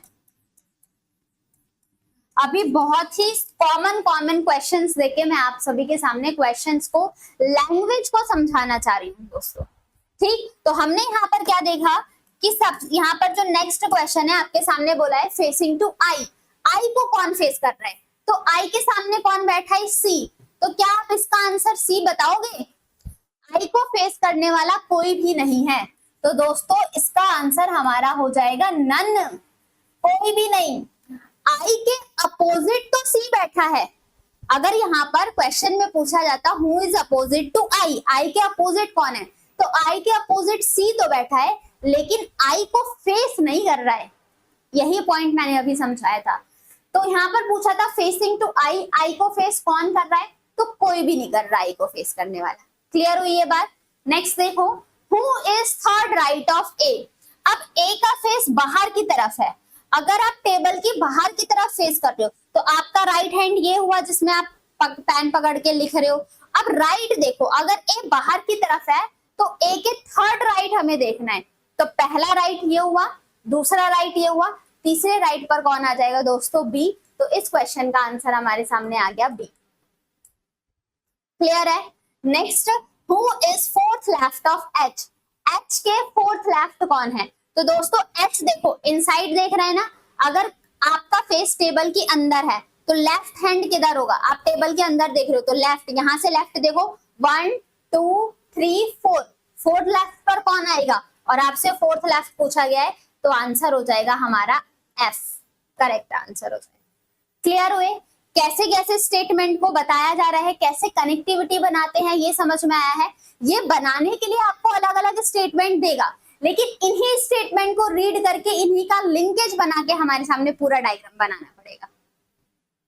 अभी बहुत ही कॉमन क्वेश्चंस देके मैं आप सभी के सामने क्वेश्चंस को, लैंग्वेज को समझाना चाह रही हूँ दोस्तों, ठीक। तो हमने यहाँ पर क्या देखा कि सब यहाँ पर जो नेक्स्ट क्वेश्चन है आपके सामने बोला है फेसिंग टू आई, आई को कौन फेस कर रहा है, तो आई के सामने कौन बैठा है, सी। तो क्या आप इसका आंसर सी बताओगे, आई को फेस करने वाला कोई भी नहीं है, तो दोस्तों इसका आंसर हमारा हो जाएगा नन, कोई भी नहीं। आई के अपोजिट तो सी बैठा है। अगर यहाँ पर क्वेश्चन में पूछा जाता हु इज अपोजिट टू आई, आई के अपोजिट कौन है, तो आई के अपोजिट सी तो बैठा है, लेकिन आई को फेस नहीं कर रहा है। यही पॉइंट मैंने अभी समझाया था। तो यहाँ पर पूछा था फेसिंग टू आई, आई को फेस कौन कर रहा है, तो कोई भी नहीं कर रहा आई को फेस करने वाला। क्लियर हुई ये बात। नेक्स्ट देखो, who is third right of A. अब ए का फेस बाहर की तरफ है, अगर आप टेबल की बाहर की तरफ फेस कर रहे हो तो आपका राइट हैंड ये हुआ जिसमें आप पेन पकड़ के लिख रहे हो। अब राइट देखो, अगर ए बाहर की तरफ है तो ए के थर्ड राइट हमें देखना है, तो पहला राइट ये हुआ, दूसरा राइट ये हुआ, तीसरे राइट पर कौन आ जाएगा दोस्तों, बी। तो इस क्वेश्चन का आंसर हमारे सामने आ गया बी। क्लियर है। Next, who is fourth left of H, H के फोर्थ लेफ्ट कौन है, तो दोस्तों एच देखो इनसाइड देख रहे हैं ना, अगर आपका फेस टेबल के अंदर है तो लेफ्ट हैंड किधर होगा, आप टेबल के अंदर देख रहे हो तो लेफ्ट, यहां से लेफ्ट देखो 1 2 3 4, फोर्थ लेफ्ट पर कौन आएगा, और आपसे फोर्थ लेफ्ट पूछा गया है तो आंसर हो जाएगा हमारा एफ, करेक्ट आंसर हो जाएगा। क्लियर हुए, कैसे कैसे स्टेटमेंट को बताया जा रहा है, कैसे कनेक्टिविटी बनाते हैं, ये समझ में आया है। ये बनाने के लिए आपको अलग अलग स्टेटमेंट देगा, लेकिन इन्हीं स्टेटमेंट को रीड करके इन्हीं का लिंकेज बना के हमारे सामने पूरा डायग्राम बनाना पड़ेगा,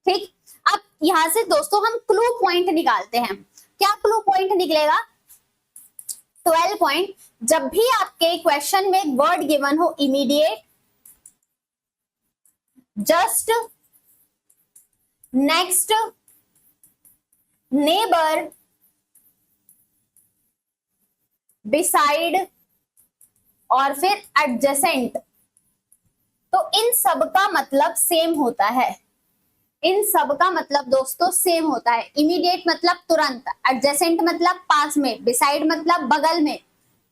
ठीक। अब यहां से दोस्तों हम क्लू पॉइंट निकालते हैं। क्या क्लू पॉइंट निकलेगा, 12 पॉइंट। जब भी आपके क्वेश्चन में वर्ड गिवन हो immediate, just, next neighbour, beside और फिर एडजेसेंट। तो इन सब का मतलब सेम होता है, इन सब का मतलब दोस्तों सेम होता है। इमीडिएट मतलब तुरंत, एडजेसेंट मतलब पास में, बिसाइड मतलब बगल में,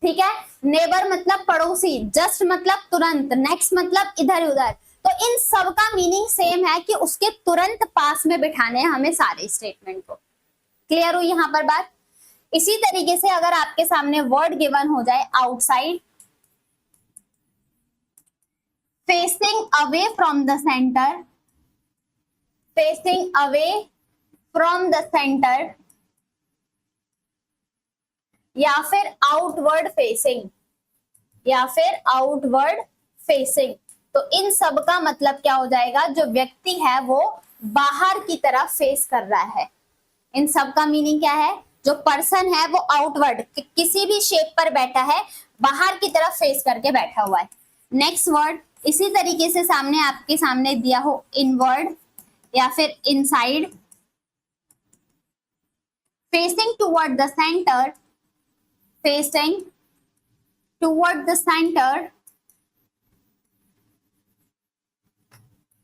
ठीक है। नेबर मतलब पड़ोसी, जस्ट मतलब तुरंत, नेक्स्ट मतलब इधर उधर। तो इन सब का मीनिंग सेम है कि उसके तुरंत पास में बिठाने हैं हमें सारे स्टेटमेंट को। क्लियर हुई यहां पर बात। इसी तरीके से अगर आपके सामने वर्ड गिवन हो जाए outside, facing away from the centre, facing away from the centre, या फिर आउटवर्ड फेसिंग, या फिर आउटवर्ड फेसिंग। तो इन सब का मतलब क्या हो जाएगा, जो व्यक्ति है वो बाहर की तरफ फेस कर रहा है। इन सब का मीनिंग क्या है, जो पर्सन है वो आउटवर्ड किसी भी शेप पर बैठा है, बाहर की तरफ फेस करके बैठा हुआ है। नेक्स्ट वर्ड इसी तरीके से सामने आपके सामने दिया हो, इनवर्ड या फिर inside, facing toward the centre, facing toward the centre.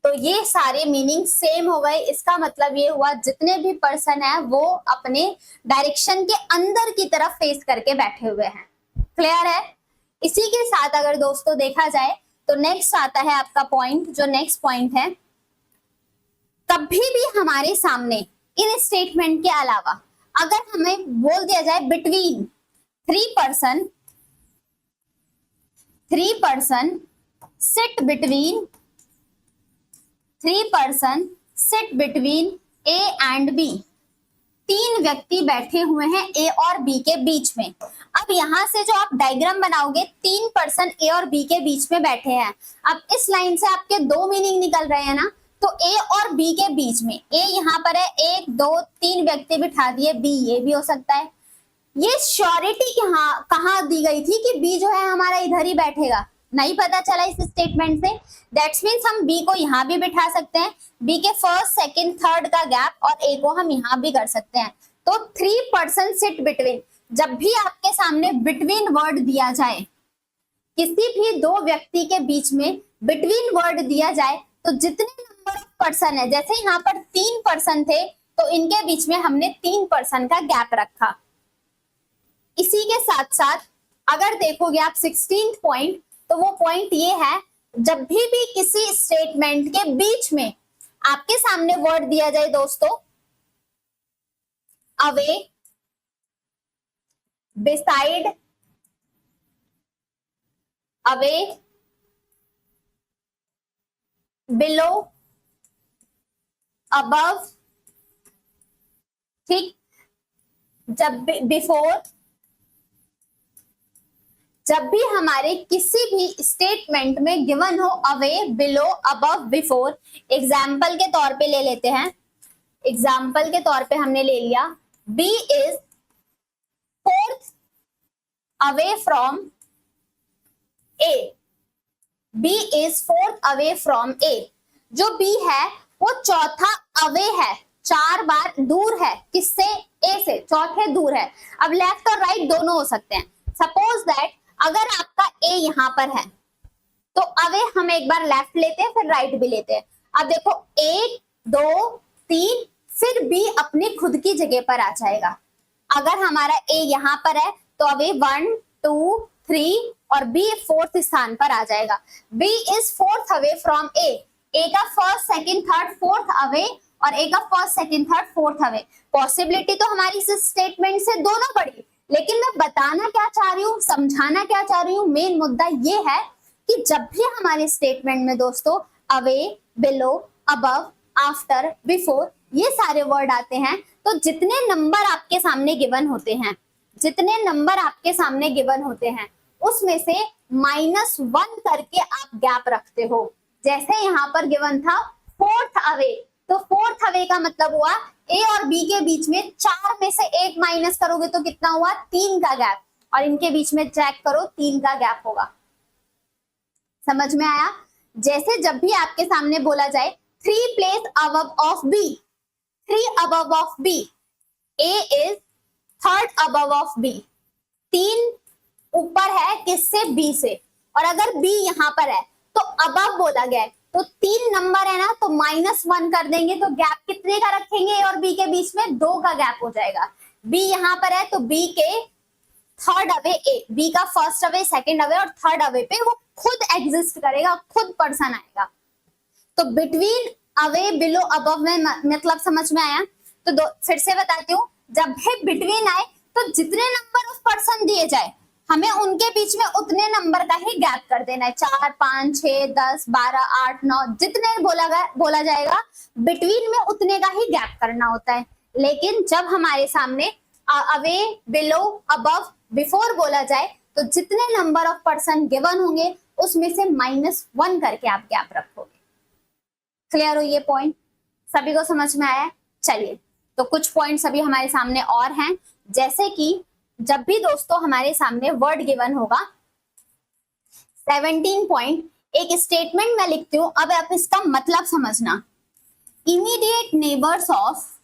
तो ये सारे मीनिंग सेम हो गए। इसका मतलब ये हुआ जितने भी पर्सन है वो अपने डायरेक्शन के अंदर की तरफ फेस करके बैठे हुए हैं। क्लियर है। इसी के साथ अगर दोस्तों देखा जाए तो नेक्स्ट आता है आपका पॉइंट, जो नेक्स्ट पॉइंट है, कभी भी हमारे सामने इन स्टेटमेंट के अलावा अगर हमें बोल दिया जाए between three person sit between, three person sit between A and B, तीन व्यक्ति बैठे हुए हैं ए और बी के बीच में। अब यहां से जो आप डायग्राम बनाओगे, तीन पर्सन ए और बी के बीच में बैठे हैं। अब इस लाइन से आपके दो मीनिंग निकल रहे हैं ना, तो ए और बी के बीच में, ए यहाँ पर है, एक दो तीन व्यक्ति बिठा दिए, बी ये भी हो सकता है। ये श्योरिटी कहाँ दी गई थी कि बी जो है हमारा इधर ही बैठेगा, नहीं पता चला इस स्टेटमेंट से। दैट्स मीन्स हम बी को यहाँ भी बिठा सकते हैं, बी के फर्स्ट सेकंड थर्ड का गैप, और ए को हम यहाँ भी कर सकते हैं। तो थ्री पर्सन सिट बिटवीन, जब भी आपके सामने बिटवीन वर्ड दिया जाए, किसी भी दो व्यक्ति के बीच में बिटवीन वर्ड दिया जाए, तो जितने नंबर ऑफ पर्सन है, जैसे यहाँ पर तीन पर्सन थे तो इनके बीच में हमने तीन पर्सन का गैप रखा। इसी के साथ साथ अगर देखोगे आप 16th पॉइंट, तो वो पॉइंट ये है, जब भी किसी स्टेटमेंट के बीच में आपके सामने वर्ड दिया जाए दोस्तों, away, beside, away, below, above, ठीक, जब बिफोर, जब भी हमारे किसी भी स्टेटमेंट में गिवन हो away, below, above, before, example के तौर पे ले लेते हैं, एग्जाम्पल के तौर पे हमने ले लिया, B is fourth away from A, B is fourth away from A. जो बी है वो चौथा अवे है, चार बार दूर है, किससे, ए से, चौथे दूर है। अब लेफ्ट और राइट दोनों हो सकते हैं। सपोज दैट अगर आपका ए यहां पर है तो अवे हम एक बार लेफ्ट लेते हैं, फिर राइट भी लेते हैं। अब देखो 1 2 3, फिर बी अपनी खुद की जगह पर आ जाएगा। अगर हमारा ए यहां पर है तो अवे 1 2 3 और बी फोर्थ स्थान पर आ जाएगा। B is fourth away from A, A का first second third fourth away और ए का first second third fourth away. Possibility तो हमारी इस स्टेटमेंट से दोनों पड़ी, लेकिन मैं बताना क्या चाह रही हूँ, समझाना क्या चाह रही हूँ, मेन मुद्दा ये है कि जब भी हमारे स्टेटमेंट में दोस्तों away, below, above, after, before ये सारे वर्ड आते हैं, तो जितने नंबर आपके सामने गिवन होते हैं, जितने नंबर आपके सामने गिवन होते हैं, उसमें से -1 करके आप गैप रखते हो। जैसे यहाँ पर गिवन था फोर्थ अवे, तो फोर्थ अवे का मतलब हुआ ए और बी के बीच में 4 में से 1 माइनस करोगे तो कितना हुआ, 3 का गैप, और इनके बीच में चेक करो 3 का गैप होगा। समझ में आया। जैसे जब भी आपके सामने बोला जाए 3 place above of B, 3 above of B. A is third above of B. 3 ऊपर है किससे? B से। और अगर B यहाँ पर है तो above बोला गया है, तो 3 नंबर है ना, तो -1 कर देंगे, तो गैप कितने का रखेंगे A और B के बीच में? 2 का गैप हो जाएगा। B यहाँ पर है तो B के थर्ड अवे A, B का फर्स्ट अवे, सेकंड अवे और थर्ड अवे पे वो खुद एग्जिस्ट करेगा, खुद पर्सन आएगा। तो बिटवीन, अवे, बिलो, अबव में मतलब समझ में आया? तो फिर से बताती हूँ, जब भी बिटवीन आए तो जितने नंबर उस पर्सन दिए जाए हमें उनके बीच में उतने नंबर का ही गैप कर देना है। 4, 5, 6, 10, 12, 8, 9 जितने बोला जाएगा बिटवीन में उतने का ही गैप करना होता है। लेकिन जब हमारे सामने अवे, बिलो, अबव, बिफोर बोला जाए तो जितने नंबर ऑफ पर्सन गिवन होंगे उसमें से -1 करके आप गैप रखोगे। क्लियर हो ये पॉइंट? सभी को समझ में आया? चलिए, तो कुछ पॉइंट्स अभी हमारे सामने और हैं, जैसे कि जब भी दोस्तों हमारे सामने वर्ड गिवन होगा, 17 पॉइंट, एक स्टेटमेंट मैं लिखती हूं, अब आप इसका मतलब समझना। Immediate neighbours of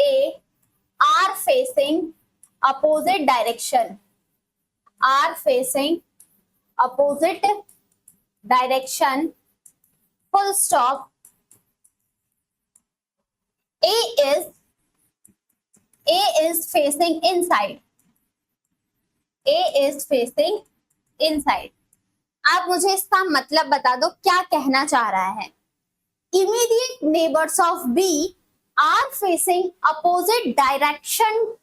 A R facing opposite direction, full stop. A is facing inside. आप मुझे इसका मतलब बता दो, क्या कहना चाह रहा है? Immediate neighbors of B are facing opposite direction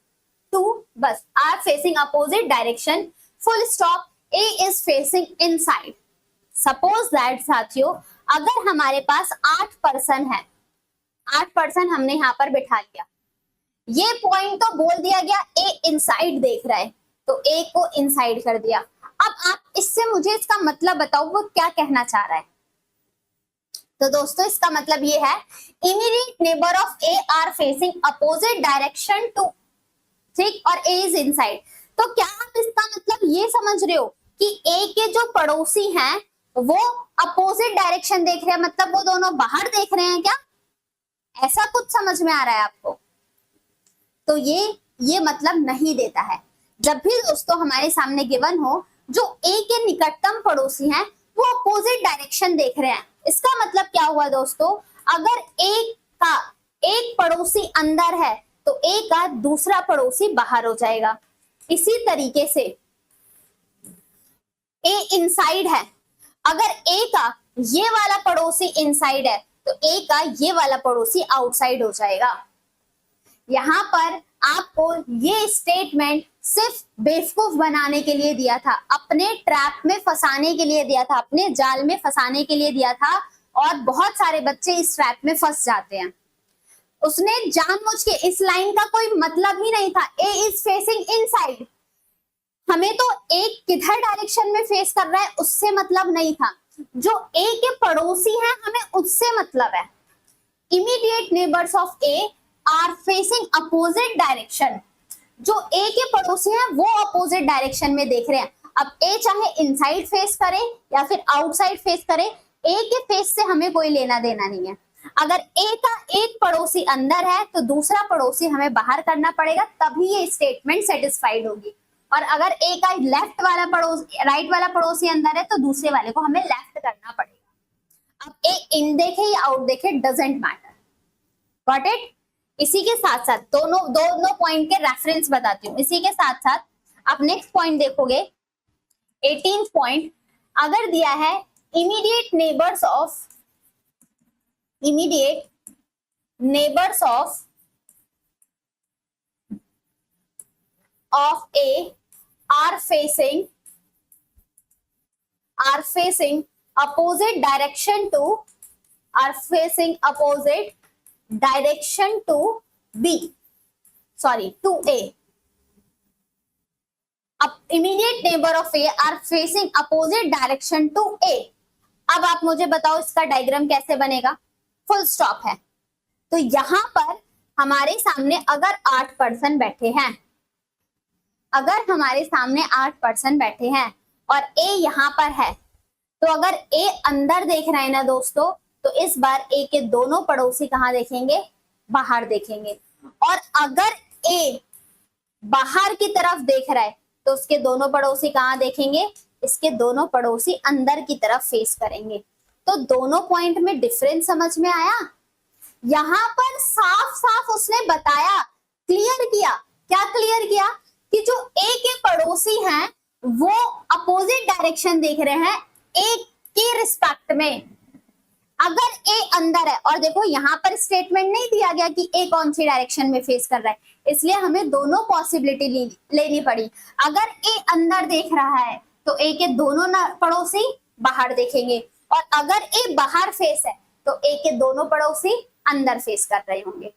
to, बस are facing opposite direction, full stop. A is facing inside. Suppose that साथियों, अगर हमारे पास 8 पर्सन है, 8 पर्सन हमने यहाँ पर बिठा लिया, ये पॉइंट तो बोल दिया गया A इनसाइड देख रहा है, तो A को इनसाइड कर दिया। अब आप इससे मुझे इसका मतलब बताओ, वो क्या कहना चाह रहा है? तो दोस्तों इसका मतलब ये है, immediate neighbour of A are facing opposite direction to, ठीक, और A इज इनसाइड। तो क्या आप इसका मतलब ये समझ रहे हो कि A के जो पड़ोसी हैं वो अपोजिट डायरेक्शन देख रहे हैं, मतलब वो दोनों बाहर देख रहे हैं क्या? ऐसा कुछ समझ में आ रहा है आपको? तो ये मतलब नहीं देता है। जब भी दोस्तों हमारे सामने गिवन हो जो A के निकटतम पड़ोसी हैं वो अपोजिट डायरेक्शन देख रहे हैं, इसका मतलब क्या हुआ दोस्तों? अगर A का एक पड़ोसी अंदर है तो A का दूसरा पड़ोसी बाहर हो जाएगा। इसी तरीके से A इनसाइड है, अगर A का ये वाला पड़ोसी इनसाइड है तो A का ये वाला पड़ोसी आउटसाइड हो जाएगा। यहाँ पर आपको ये स्टेटमेंट सिर्फ बेवकूफ बनाने के लिए दिया था, अपने ट्रैप में फंसाने के लिए दिया था, अपने जाल में फंसाने के लिए दिया था, और बहुत सारे बच्चे इस ट्रैप में फंस जाते हैं। उसने जानबूझ के, इस लाइन का कोई मतलब ही नहीं था। A इज फेसिंग इनसाइड, हमें तो एक किधर डायरेक्शन में फेस कर रहा है उससे मतलब नहीं था, जो A के पड़ोसी हैं हमें उससे मतलब है। Immediate neighbours of A are facing opposite direction, जो A के पड़ोसी हैं वो अपोजिट डायरेक्शन में देख रहे हैं। अब A चाहे इनसाइड फेस करे या फिर आउटसाइड फेस करे, A के फेस से हमें कोई लेना देना नहीं है। अगर A का एक पड़ोसी अंदर है तो दूसरा पड़ोसी हमें बाहर करना पड़ेगा, तभी ये स्टेटमेंट सेटिस्फाइड होगी। और अगर A का लेफ्ट वाला पड़ोसी, राइट वाला पड़ोसी अंदर है तो दूसरे वाले को हमें लेफ्ट करना पड़ेगा। अब A इन देखे या आउट देखे, डजंट मैटर। Got it? इसी के साथ साथ दोनों पॉइंट के रेफरेंस बताती हूँ। इसी के साथ साथ आप नेक्स्ट पॉइंट देखोगे, 18th पॉइंट, अगर दिया है immediate neighbours of A are facing opposite direction to B, sorry, to A. Immediate neighbor of A are facing opposite direction to A. अब आप मुझे बताओ इसका डायग्राम कैसे बनेगा? फुल स्टॉप है, तो यहां पर हमारे सामने अगर 8 पर्सन बैठे हैं, अगर हमारे सामने 8 पर्सन बैठे हैं और ए यहाँ पर है, तो अगर ए अंदर देख रहे हैं ना दोस्तों, तो इस बार ए के दोनों पड़ोसी कहाँ देखेंगे, बाहर देखेंगे। और अगर ए बाहर की तरफ देख रहा है तो उसके दोनों पड़ोसी कहाँ देखेंगे, इसके दोनों पड़ोसी अंदर की तरफ फेस करेंगे। तो दोनों पॉइंट में डिफरेंस समझ में आया। यहाँ पर साफ साफ उसने बताया, क्लियर किया। क्या क्लियर किया कि जो ए के पड़ोसी हैं वो अपोजिट डायरेक्शन देख रहे हैं ए के रिस्पेक्ट में। अगर ए अंदर है, और देखो यहाँ पर स्टेटमेंट नहीं दिया गया कि ए कौन सी डायरेक्शन में फेस कर रहा है, इसलिए हमें दोनों पॉसिबिलिटी लेनी पड़ी। अगर ए अंदर देख रहा है तो ए के दोनों पड़ोसी बाहर देखेंगे, और अगर ए बाहर फेस है तो ए के दोनों पड़ोसी अंदर फेस कर रहे होंगे।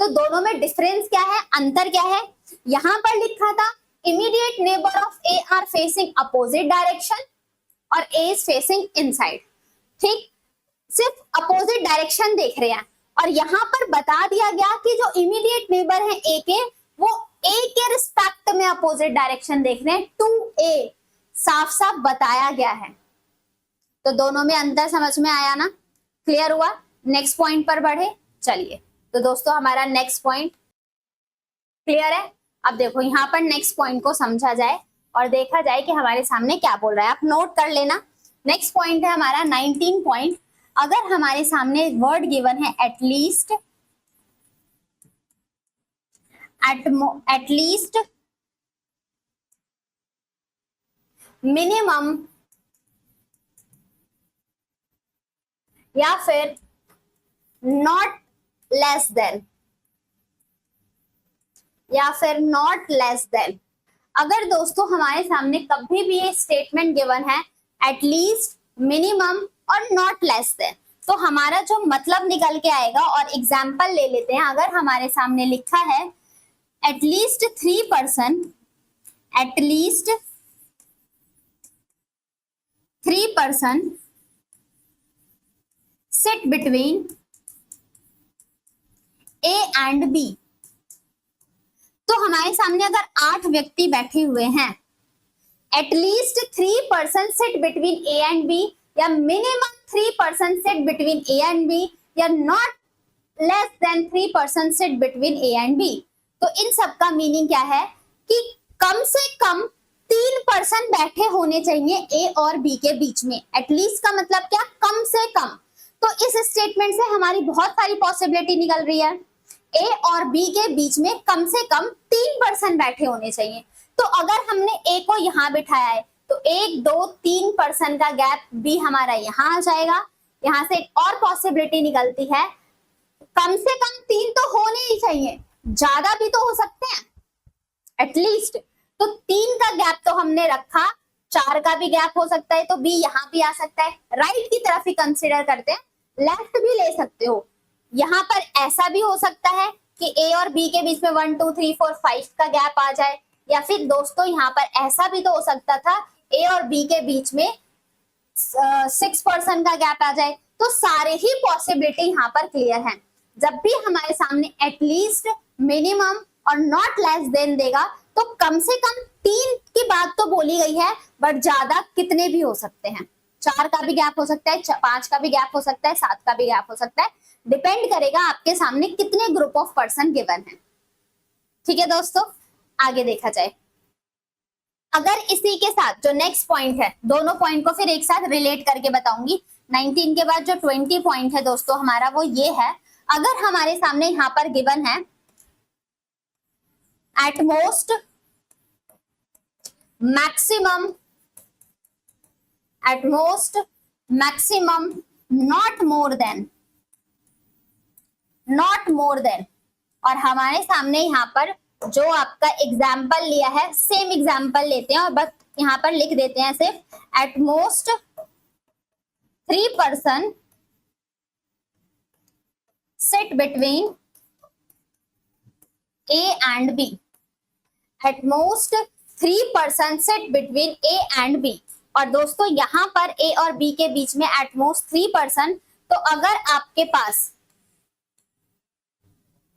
तो दोनों में डिफरेंस क्या है, अंतर क्या है। यहाँ पर लिखा था immediate neighbour of A R facing opposite direction और ए इज फेसिंग इनसाइड। ठीक, सिर्फ अपोजिट डायरेक्शन देख रहे हैं। और यहाँ पर बता दिया गया कि जो इमीडिएट नेबर है ए के, वो ए के रिस्पेक्ट में अपोजिट डायरेक्शन देख रहे हैं, टू ए, साफ साफ बताया गया है। तो दोनों में अंतर समझ में आया ना, क्लियर हुआ। नेक्स्ट पॉइंट पर बढ़े, चलिए। तो दोस्तों हमारा नेक्स्ट पॉइंट क्लियर है। अब देखो यहाँ पर नेक्स्ट पॉइंट को समझा जाए और देखा जाए कि हमारे सामने क्या बोल रहा है, आप नोट कर लेना। नेक्स्ट पॉइंट है हमारा 19 पॉइंट। अगर हमारे सामने वर्ड गिवन है एटलीस्ट, एटलीस्ट, मिनिमम, या फिर नॉट लेस देन, या फिर नॉट लेस देन। अगर दोस्तों हमारे सामने कभी भी ये स्टेटमेंट गिवन है एटलीस्ट, मिनिमम और नॉट लेस देन, तो हमारा जो मतलब निकल के आएगा, और एग्जाम्पल ले लेते हैं। अगर हमारे सामने लिखा है at least 3%, at least 3% sit between A and B, तो हमारे सामने अगर 8 व्यक्ति बैठे हुए हैं, at least 3% sit between A and B, या minimum 3% sit between A and B, या not less than 3% sit between A and B. तो इन सब का मीनिंग क्या है कि कम से कम 3% बैठे होने चाहिए ए और बी के बीच में। एटलीस्ट का मतलब क्या, कम से कम। तो इस स्टेटमेंट से हमारी बहुत सारी पॉसिबिलिटी निकल रही है। ए और बी के बीच में कम से कम 3% बैठे होने चाहिए। तो अगर हमने ए को यहाँ बिठाया है तो 1, 2, 3% का गैप बी हमारा यहाँ आ जाएगा। यहाँ से एक और पॉसिबिलिटी निकलती है, कम से कम 3 तो होने ही चाहिए, ज्यादा भी तो हो सकते हैं एटलीस्ट। तो 3 का गैप तो हमने रखा, 4 का भी गैप हो सकता है, तो बी यहाँ भी आ सकता है। राइट की तरफ ही कंसिडर करते हैं, लेफ्ट भी ले सकते हो। यहाँ पर ऐसा भी हो सकता है कि ए और बी के बीच में 1, 2, 3, 4, 5 का गैप आ जाए, या फिर दोस्तों यहाँ पर ऐसा भी तो हो सकता था ए और बी के बीच में 6% का गैप आ जाए। तो सारे ही पॉसिबिलिटी यहाँ पर क्लियर हैं। जब भी हमारे सामने एटलीस्ट, मिनिमम और नॉट लेस देन देगा, तो कम से कम 3 की बात तो बोली गई है, बट ज्यादा कितने भी हो सकते हैं। 4 का भी गैप हो सकता है, 5 का भी गैप हो सकता है, 7 का भी गैप हो सकता है। डिपेंड करेगा आपके सामने कितने ग्रुप ऑफ पर्सन गिवन है। ठीक है दोस्तों, आगे देखा जाए। अगर इसी के साथ जो नेक्स्ट पॉइंट है, दोनों पॉइंट को फिर एक साथ रिलेट करके बताऊंगी। 19 के बाद जो 20 पॉइंट है दोस्तों हमारा, वो ये है। अगर हमारे सामने यहाँ पर गिवन है at most, maximum, at most, maximum, not more then, not more then, और हमारे सामने यहाँ पर जो आपका एग्जाम्पल लिया है, सेम एग्जाम्पल लेते हैं और बस यहाँ पर लिख देते हैं सिर्फ at most 3% sit between A and B, at most 3% sit between A and B. और दोस्तों यहाँ पर ए और बी के बीच में एट मोस्ट 3%, तो अगर आपके पास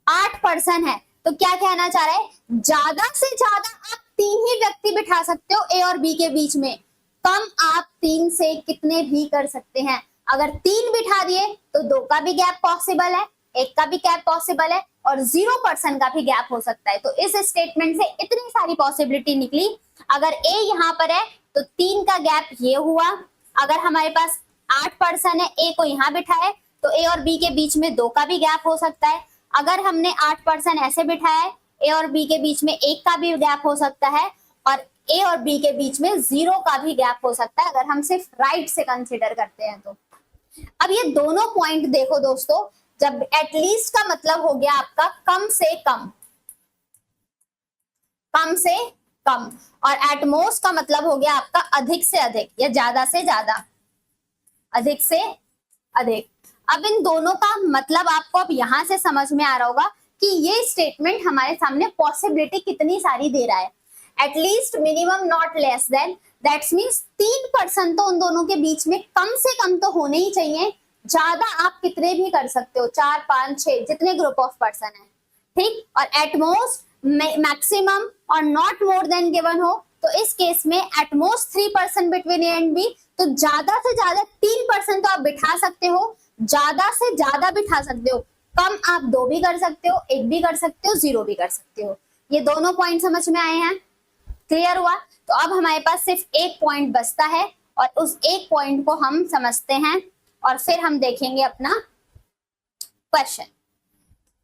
8% है तो क्या कहना चाह रहा है, ज्यादा से ज्यादा आप 3 ही व्यक्ति बिठा सकते हो ए और बी के बीच में। कम आप 3 से कितने भी कर सकते हैं। अगर 3 बिठा दिए तो 2 का भी गैप पॉसिबल है, 1 का भी गैप पॉसिबल है और 0% का भी गैप हो सकता है। तो इस स्टेटमेंट से इतनी सारी पॉसिबिलिटी निकली। अगर ए यहाँ पर है तो 3 का गैप ये हुआ। अगर हमारे पास 8% है, ए को यहाँ बिठाए तो ए और बी के बीच में 2 का भी गैप हो सकता है। अगर हमने 8% ऐसे बिठाया है, ए और बी के बीच में 1 का भी गैप हो सकता है और ए और बी के बीच में 0 का भी गैप हो सकता है, अगर हम सिर्फ राइट से कंसीडर करते हैं तो। अब ये दोनों पॉइंट देखो दोस्तों, जब एटलीस्ट का मतलब हो गया आपका कम से कम, कम से कम, और एटमोस्ट का मतलब हो गया आपका अधिक से अधिक या ज्यादा से ज्यादा, अधिक से अधिक। अब इन दोनों का मतलब आपको अब यहां से समझ में आ रहा होगा कि ये स्टेटमेंट हमारे सामने पॉसिबिलिटी कितनी सारी दे रहा है। At least, minimum, not less then, that's means 3% तो उन दोनों के बीच में कम से कम तो होने ही चाहिए। ज्यादा आप कितने भी कर सकते हो, 4, 5, 6 जितने ग्रुप ऑफ पर्सन है, ठीक। और एटमोस्ट, मैक्सिमम और नॉट मोर देन गिवन हो तो इस केस में at most 3% between A and B, तो ज्यादा से ज्यादा 3% तो आप बिठा सकते हो, ज्यादा से ज्यादा बिठा सकते हो। कम आप 2 भी कर सकते हो, 1 भी कर सकते हो, 0 भी कर सकते हो। ये दोनों पॉइंट समझ में आए हैं, क्लियर हुआ। तो अब हमारे पास सिर्फ एक पॉइंट बचता है और उस एक पॉइंट को हम समझते हैं और फिर हम देखेंगे अपना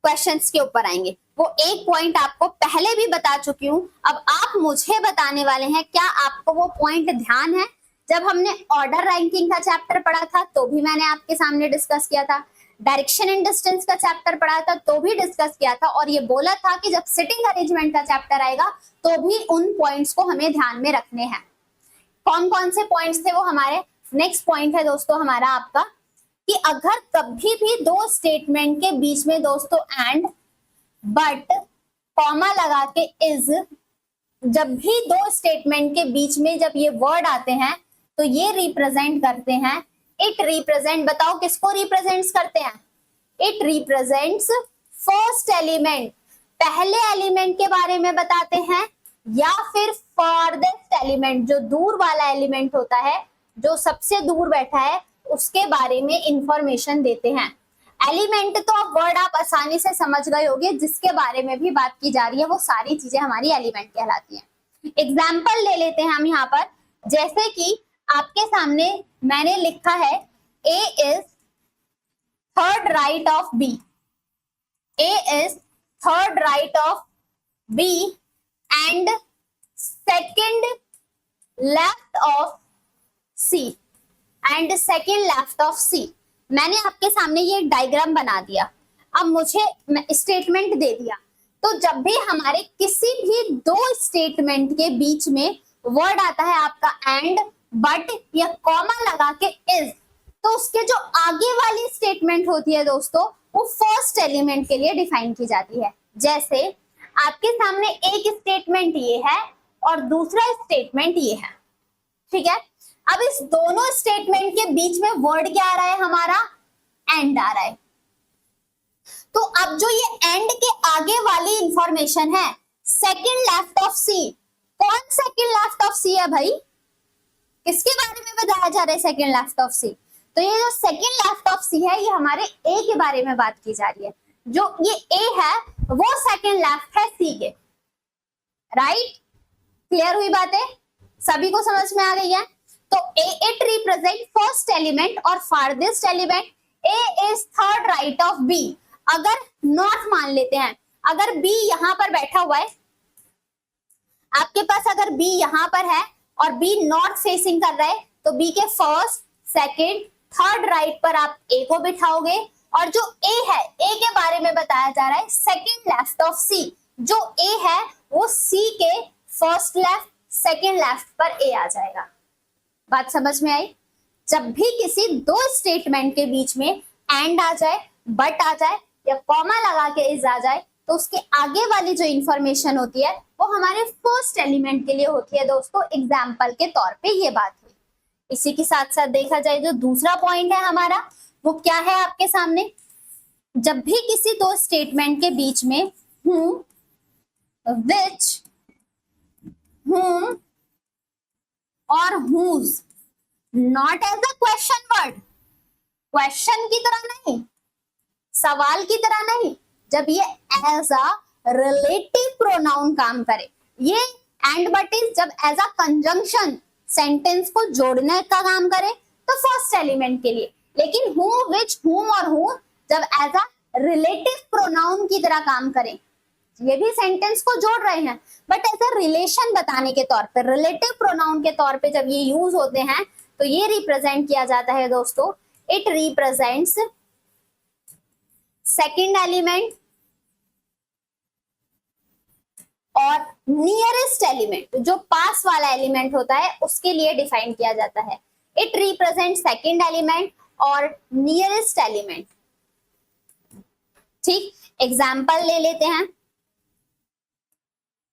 क्वेश्चंस के ऊपर आएंगे। वो एक पॉइंट आपको पहले भी बता चुकी हूं, अब आप मुझे बताने वाले हैं क्या आपको वो पॉइंट ध्यान है। जब हमने ऑर्डर रैंकिंग का चैप्टर पढ़ा था तो भी मैंने आपके सामने डिस्कस किया था, डायरेक्शन एंड डिस्टेंस का चैप्टर पढ़ा था तो भी डिस्कस किया था, और ये बोला था कि जब सिटिंग अरेंजमेंट का चैप्टर आएगा तो भी उन पॉइंट्स को हमें ध्यान में रखने हैं। कौन कौन से पॉइंट्स थे वो हमारे, नेक्स्ट पॉइंट है दोस्तों हमारा आपका कि अगर कभी भी 2 स्टेटमेंट के बीच में दोस्तों एंड, बट, कॉमा लगा के इज, जब भी 2 स्टेटमेंट के बीच में जब ये वर्ड आते हैं तो ये रिप्रेजेंट करते हैं, इट रिप्रेजेंट, बताओ किसको रिप्रेजेंट्स करते हैं, इट रिप्रेजेंट्स फर्स्ट एलिमेंट, पहले एलिमेंट के बारे में बताते हैं, या फिर फारदेस्ट एलिमेंट, जो दूर वाला एलिमेंट होता है, जो सबसे दूर बैठा है उसके बारे में इंफॉर्मेशन देते हैं। एलिमेंट तो अब वर्ड आप आसानी से समझ गए होंगे, जिसके बारे में भी बात की जा रही है वो सारी चीजें हमारी एलिमेंट कहलाती हैं। एग्जाम्पल ले लेते हैं हम यहाँ पर, जैसे कि आपके सामने मैंने लिखा है A is third right of B, A is third right of B and second left of C and second left of C। मैंने आपके सामने ये डायग्राम बना दिया, अब मुझे स्टेटमेंट दे दिया, तो जब भी हमारे किसी भी 2 स्टेटमेंट के बीच में वर्ड आता है आपका एंड, बट या कॉमा लगा के इज, तो उसके जो आगे वाली स्टेटमेंट होती है दोस्तों वो फर्स्ट एलिमेंट के लिए डिफाइन की जाती है। जैसे आपके सामने एक स्टेटमेंट ये है और दूसरा स्टेटमेंट ये है, ठीक है। अब इस दोनों स्टेटमेंट के बीच में वर्ड क्या आ रहा है हमारा, एंड आ रहा है। तो अब जो ये एंड के आगे वाली इंफॉर्मेशन है, सेकंड लेफ्ट ऑफ सी, कौन सेकंड लेफ्ट ऑफ सी है भाई, किसके बारे में बताया जा रहा है सेकंड लेफ्ट ऑफ सी, तो ये जो सेकंड लेफ्ट ऑफ सी है ये हमारे ए के बारे में बात की जा रही है। जो ये ए है वो सेकंड लेफ्ट है सी के, राइट। क्लियर हुई बातें, सभी को समझ में आ गई है। तो A, it represent first element और farthest element, A is third right of B. अगर नॉट मान लेते हैं, अगर बी यहां पर बैठा हुआ है आपके पास, अगर बी यहां पर है और बी नॉर्थ फेसिंग कर रहा है, तो बी के फर्स्ट, सेकंड, थर्ड राइट पर आप ए को बिठाओगे, और जो ए है, ए के बारे में बताया जा रहा है सेकंड लेफ्ट ऑफ सी, जो ए है वो सी के फर्स्ट लेफ्ट, सेकंड लेफ्ट पर ए आ जाएगा। बात समझ में आई। जब भी किसी 2 स्टेटमेंट के बीच में एंड आ जाए, बट आ जाए या कॉमा लगा के इज आ जाए, तो उसके आगे वाली जो इंफॉर्मेशन होती है वो हमारे फर्स्ट एलिमेंट के लिए होती है दोस्तों। एग्जाम्पल के तौर पे ये बात हुई। इसी के साथ साथ देखा जाए जो दूसरा पॉइंट है हमारा वो क्या है आपके सामने, जब भी किसी 2 स्टेटमेंट के बीच में whom, which, whom और whose, not as a question word, question की तरह नहीं, सवाल की तरह नहीं, जब ये एज अ रिलेटिव प्रोनाउन काम करे, ये एंड बट इज जब एज अ कंजंक्शन सेंटेंस को जोड़ने का काम करे तो फर्स्ट एलिमेंट के लिए, लेकिन हु, विच, हुम और हु जब एज अ रिलेटिव प्रोनाउन की तरह काम करें, ये भी सेंटेंस को जोड़ रहे हैं बट एज अ रिलेशन बताने के तौर पे, रिलेटिव प्रोनाउन के तौर पे जब ये यूज होते हैं तो ये रिप्रेजेंट किया जाता है दोस्तों, इट रिप्रेजेंट्स सेकंड एलिमेंट और नियरेस्ट एलिमेंट, जो पास वाला एलिमेंट होता है उसके लिए डिफाइन किया जाता है। इट रिप्रेजेंट सेकंड एलिमेंट और नियरेस्ट एलिमेंट। ठीक, एग्जाम्पल ले लेते हैं,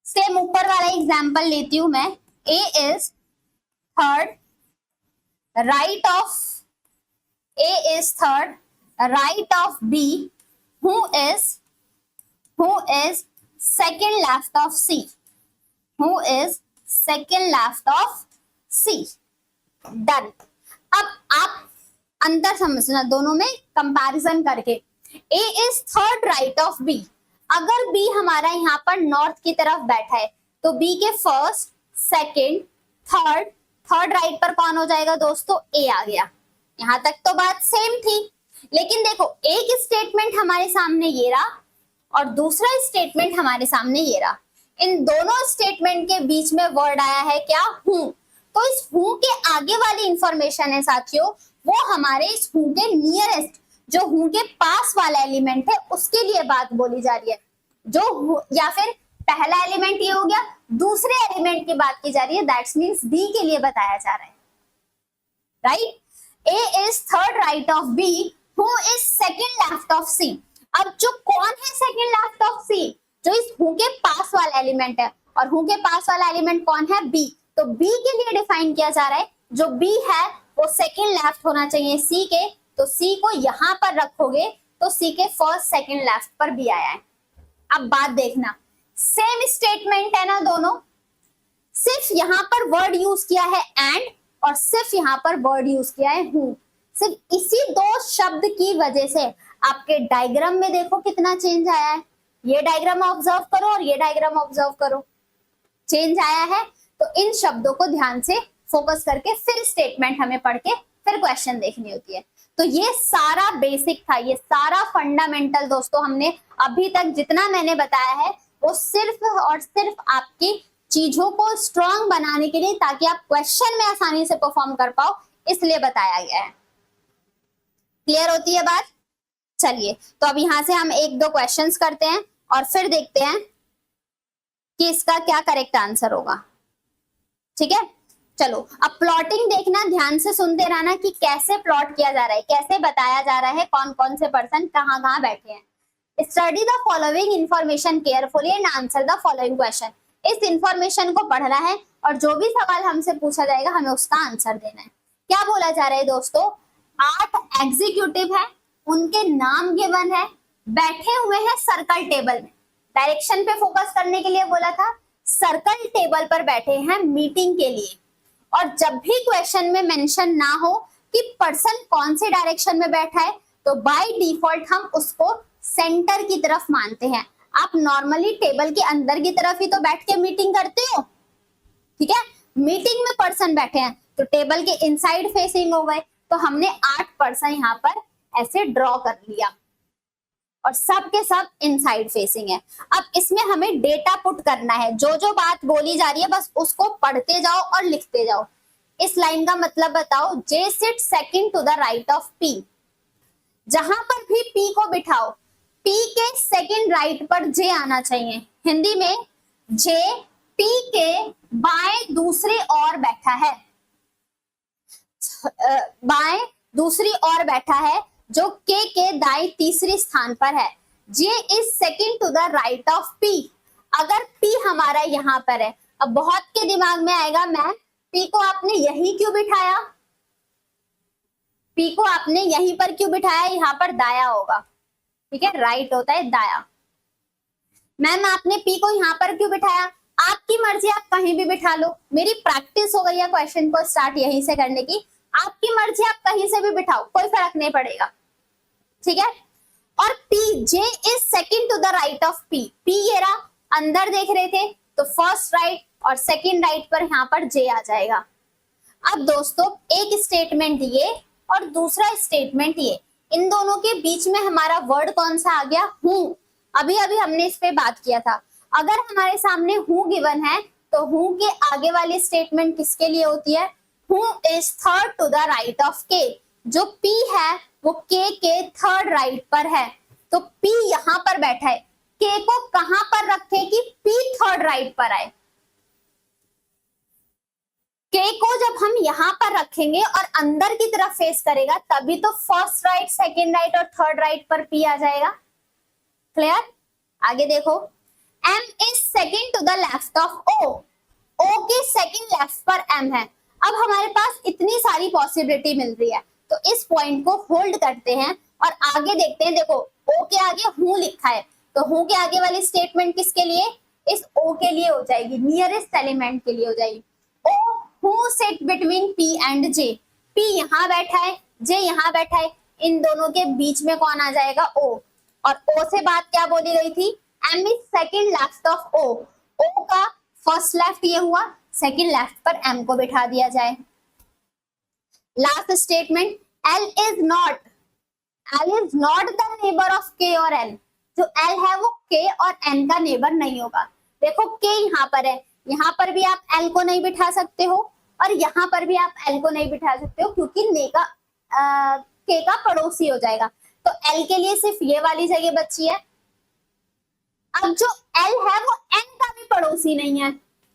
सेम ऊपर वाला एग्जाम्पल लेती हूं मैं। A is third right of, A is third right of B, who is second left of C, who is second left of C, done। अब आप अंतर समझना दोनों में कंपैरिजन करके, A is third right of B, अगर B हमारा यहाँ पर नॉर्थ की तरफ बैठा है तो B के फर्स्ट, सेकंड, थर्ड राइट पर कौन हो जाएगा दोस्तों, A आ गया। यहाँ तक तो बात सेम थी, लेकिन देखो एक स्टेटमेंट हमारे सामने ये रहा और दूसरा स्टेटमेंट हमारे सामने ये रहा, इन दोनों स्टेटमेंट के बीच में वर्ड आया है क्या, हूं। तो इस हूं के आगे वाली इंफॉर्मेशन है साथियों, वो हमारे इस हूं के नियरेस्ट, जो हूं के पास वाला एलिमेंट है उसके लिए बात बोली जा रही है, जो या फिर पहला एलिमेंट ये हो गया, दूसरे एलिमेंट की बात की जा रही है, दैट्स मींस बी के लिए बताया जा रहा है, right. A is third right of B, who is second left of C. अब जो कौन है सेकंड लेफ्ट ऑफ सी, जो इस हु के पास वाला एलिमेंट है, और हु के पास वाला एलिमेंट कौन है, बी। तो बी के लिए डिफाइन किया जा रहा है, जो बी है वो सेकंड लेफ्ट होना चाहिए सी के, तो सी को यहां पर रखोगे तो सी के फर्स्ट सेकंड लेफ्ट पर बी आया है। अब बात देखना, सेम स्टेटमेंट है ना दोनों, सिर्फ यहां पर वर्ड यूज किया है एंड, और सिर्फ यहां पर वर्ड यूज किया है हु। सिर्फ इसी दो शब्द की वजह से आपके डायग्राम में देखो कितना चेंज आया है, ये डायग्राम ऑब्जर्व करो और ये डायग्राम ऑब्जर्व करो, चेंज आया है। तो इन शब्दों को ध्यान से फोकस करके फिर स्टेटमेंट हमें पढ़ के फिर क्वेश्चन देखनी होती है। तो ये सारा बेसिक था, ये सारा फंडामेंटल दोस्तों हमने अभी तक जितना मैंने बताया है वो सिर्फ और सिर्फ आपकी चीजों को स्ट्रॉन्ग बनाने के लिए, ताकि आप क्वेश्चन में आसानी से परफॉर्म कर पाओ, इसलिए बताया गया है। क्लियर होती है बात? चलिए, तो अब यहां से हम एक दो क्वेश्चंस करते हैं और फिर देखते हैं कि इसका क्या करेक्ट आंसर होगा। ठीक है, चलो अब प्लॉटिंग देखना, ध्यान से सुनते रहना कि कैसे प्लॉट किया जा रहा है, कैसे बताया जा रहा है, कौन कौन से पर्सन कहाँ कहाँ बैठे हैं। Study the following information carefully and answer the following question. इस इंफॉर्मेशन को पढ़ना है और जो भी सवाल हमसे पूछा जाएगा हमें उसका आंसर देना है। क्या बोला जा रहा है दोस्तों, 8 एग्जीक्यूटिव है, उनके नाम गिवन है, बैठे हुए हैं सर्कल टेबल में। डायरेक्शन पे फोकस करने के लिए बोला था, सर्कल टेबल पर बैठे हैं मीटिंग के लिए। और जब भी क्वेश्चन में मेंशन ना हो कि पर्सन कौन से डायरेक्शन में बैठा है, तो बाय डिफॉल्ट हम उसको सेंटर की तरफ मानते हैं। आप नॉर्मली टेबल के अंदर की तरफ ही तो बैठ के मीटिंग करते हो, ठीक है। मीटिंग में पर्सन बैठे हैं तो टेबल के इनसाइड फेसिंग हो गए, तो हमने 8 पर्सन यहाँ पर ऐसे ड्रॉ कर लिया और सब के सब इनसाइड फेसिंग है। अब इसमें हमें डेटा पुट करना है, जो जो बात बोली जा रही है बस उसको पढ़ते जाओ और लिखते जाओ। इस लाइन का मतलब बताओ, J sit second to the right of P. जहां पर भी पी को बिठाओ, पी के सेकंड राइट पर जे आना चाहिए। हिंदी में जे पी के बाएं दूसरी ओर बैठा है, बाएं दूसरी ओर बैठा है, जो के दाएं तीसरे स्थान पर है। J is second to the right of P. अगर पी हमारा यहाँ पर है, अब बहुत के दिमाग में आएगा, मैम पी को आपने यही क्यों बिठाया, पी को आपने यहीं पर क्यों बिठाया, यहाँ पर दाया होगा, ठीक है, राइट होता है दाया। मैम आपने पी को यहाँ पर क्यों बिठाया, आपकी मर्जी, आप कहीं भी बिठा लो। मेरी प्रैक्टिस हो गई है क्वेश्चन को स्टार्ट यहीं से करने की। आपकी मर्जी, आप कहीं से भी बिठाओ, कोई फर्क नहीं पड़ेगा, ठीक है। और P, J is second to the right of P. P ये रहा, अंदर देख रहे थे तो फर्स्ट राइट और सेकंड राइट पर यहाँ पर जे आ जाएगा। अब दोस्तों एक स्टेटमेंट ये और दूसरा स्टेटमेंट ये, इन दोनों के बीच में हमारा वर्ड कौन सा आ गया? हूं। अभी अभी हमने इस पे बात किया था। अगर हमारे सामने हूं गिवन है तो हूं के आगे वाली स्टेटमेंट किसके लिए होती है? Who is third to the right of K. जो पी है वो के थर्ड राइट पर है, तो पी यहां पर बैठा है। के को कहां पर रखे कि पी थर्ड राइट पर आए? के को जब हम यहां पर रखेंगे और अंदर की तरफ फेस करेगा तभी तो फर्स्ट राइट, सेकंड राइट और थर्ड राइट पर पी आ जाएगा। क्लियर? आगे देखो, M is second to the left of O। O के सेकंड लेफ्ट पर M है। अब हमारे पास इतनी सारी पॉसिबिलिटी मिल रही है, तो इस पॉइंट को होल्ड करते हैं और आगे देखते हैं। देखो O के आगे हूं लिखा है, तो हूं के आगे वाली स्टेटमेंट किसके लिए? इस O के लिए हो जाएगी, नियरेस्ट एलिमेंट के लिए हो जाएगी। O who sit between P and J। P यहाँ बैठा है, J यहाँ बैठा है, इन दोनों के बीच में कौन आ जाएगा? O। और O से बात क्या बोली गई थी? M is second left of O। O का फर्स्ट लेफ्ट ये हुआ, सेकंड लेफ्ट पर M को बिठा दिया जाए। Last statement, L is not the neighbour of K और N। जो L है वो K और N का नेबर नहीं होगा। देखो K यहाँ पर है, यहाँ पर भी आप L को नहीं बिठा सकते हो और यहाँ पर भी आप L को नहीं बिठा सकते हो, क्योंकि K का पड़ोसी हो जाएगा। तो L के लिए सिर्फ ये वाली जगह बची है। अब जो L है वो N का भी पड़ोसी नहीं है,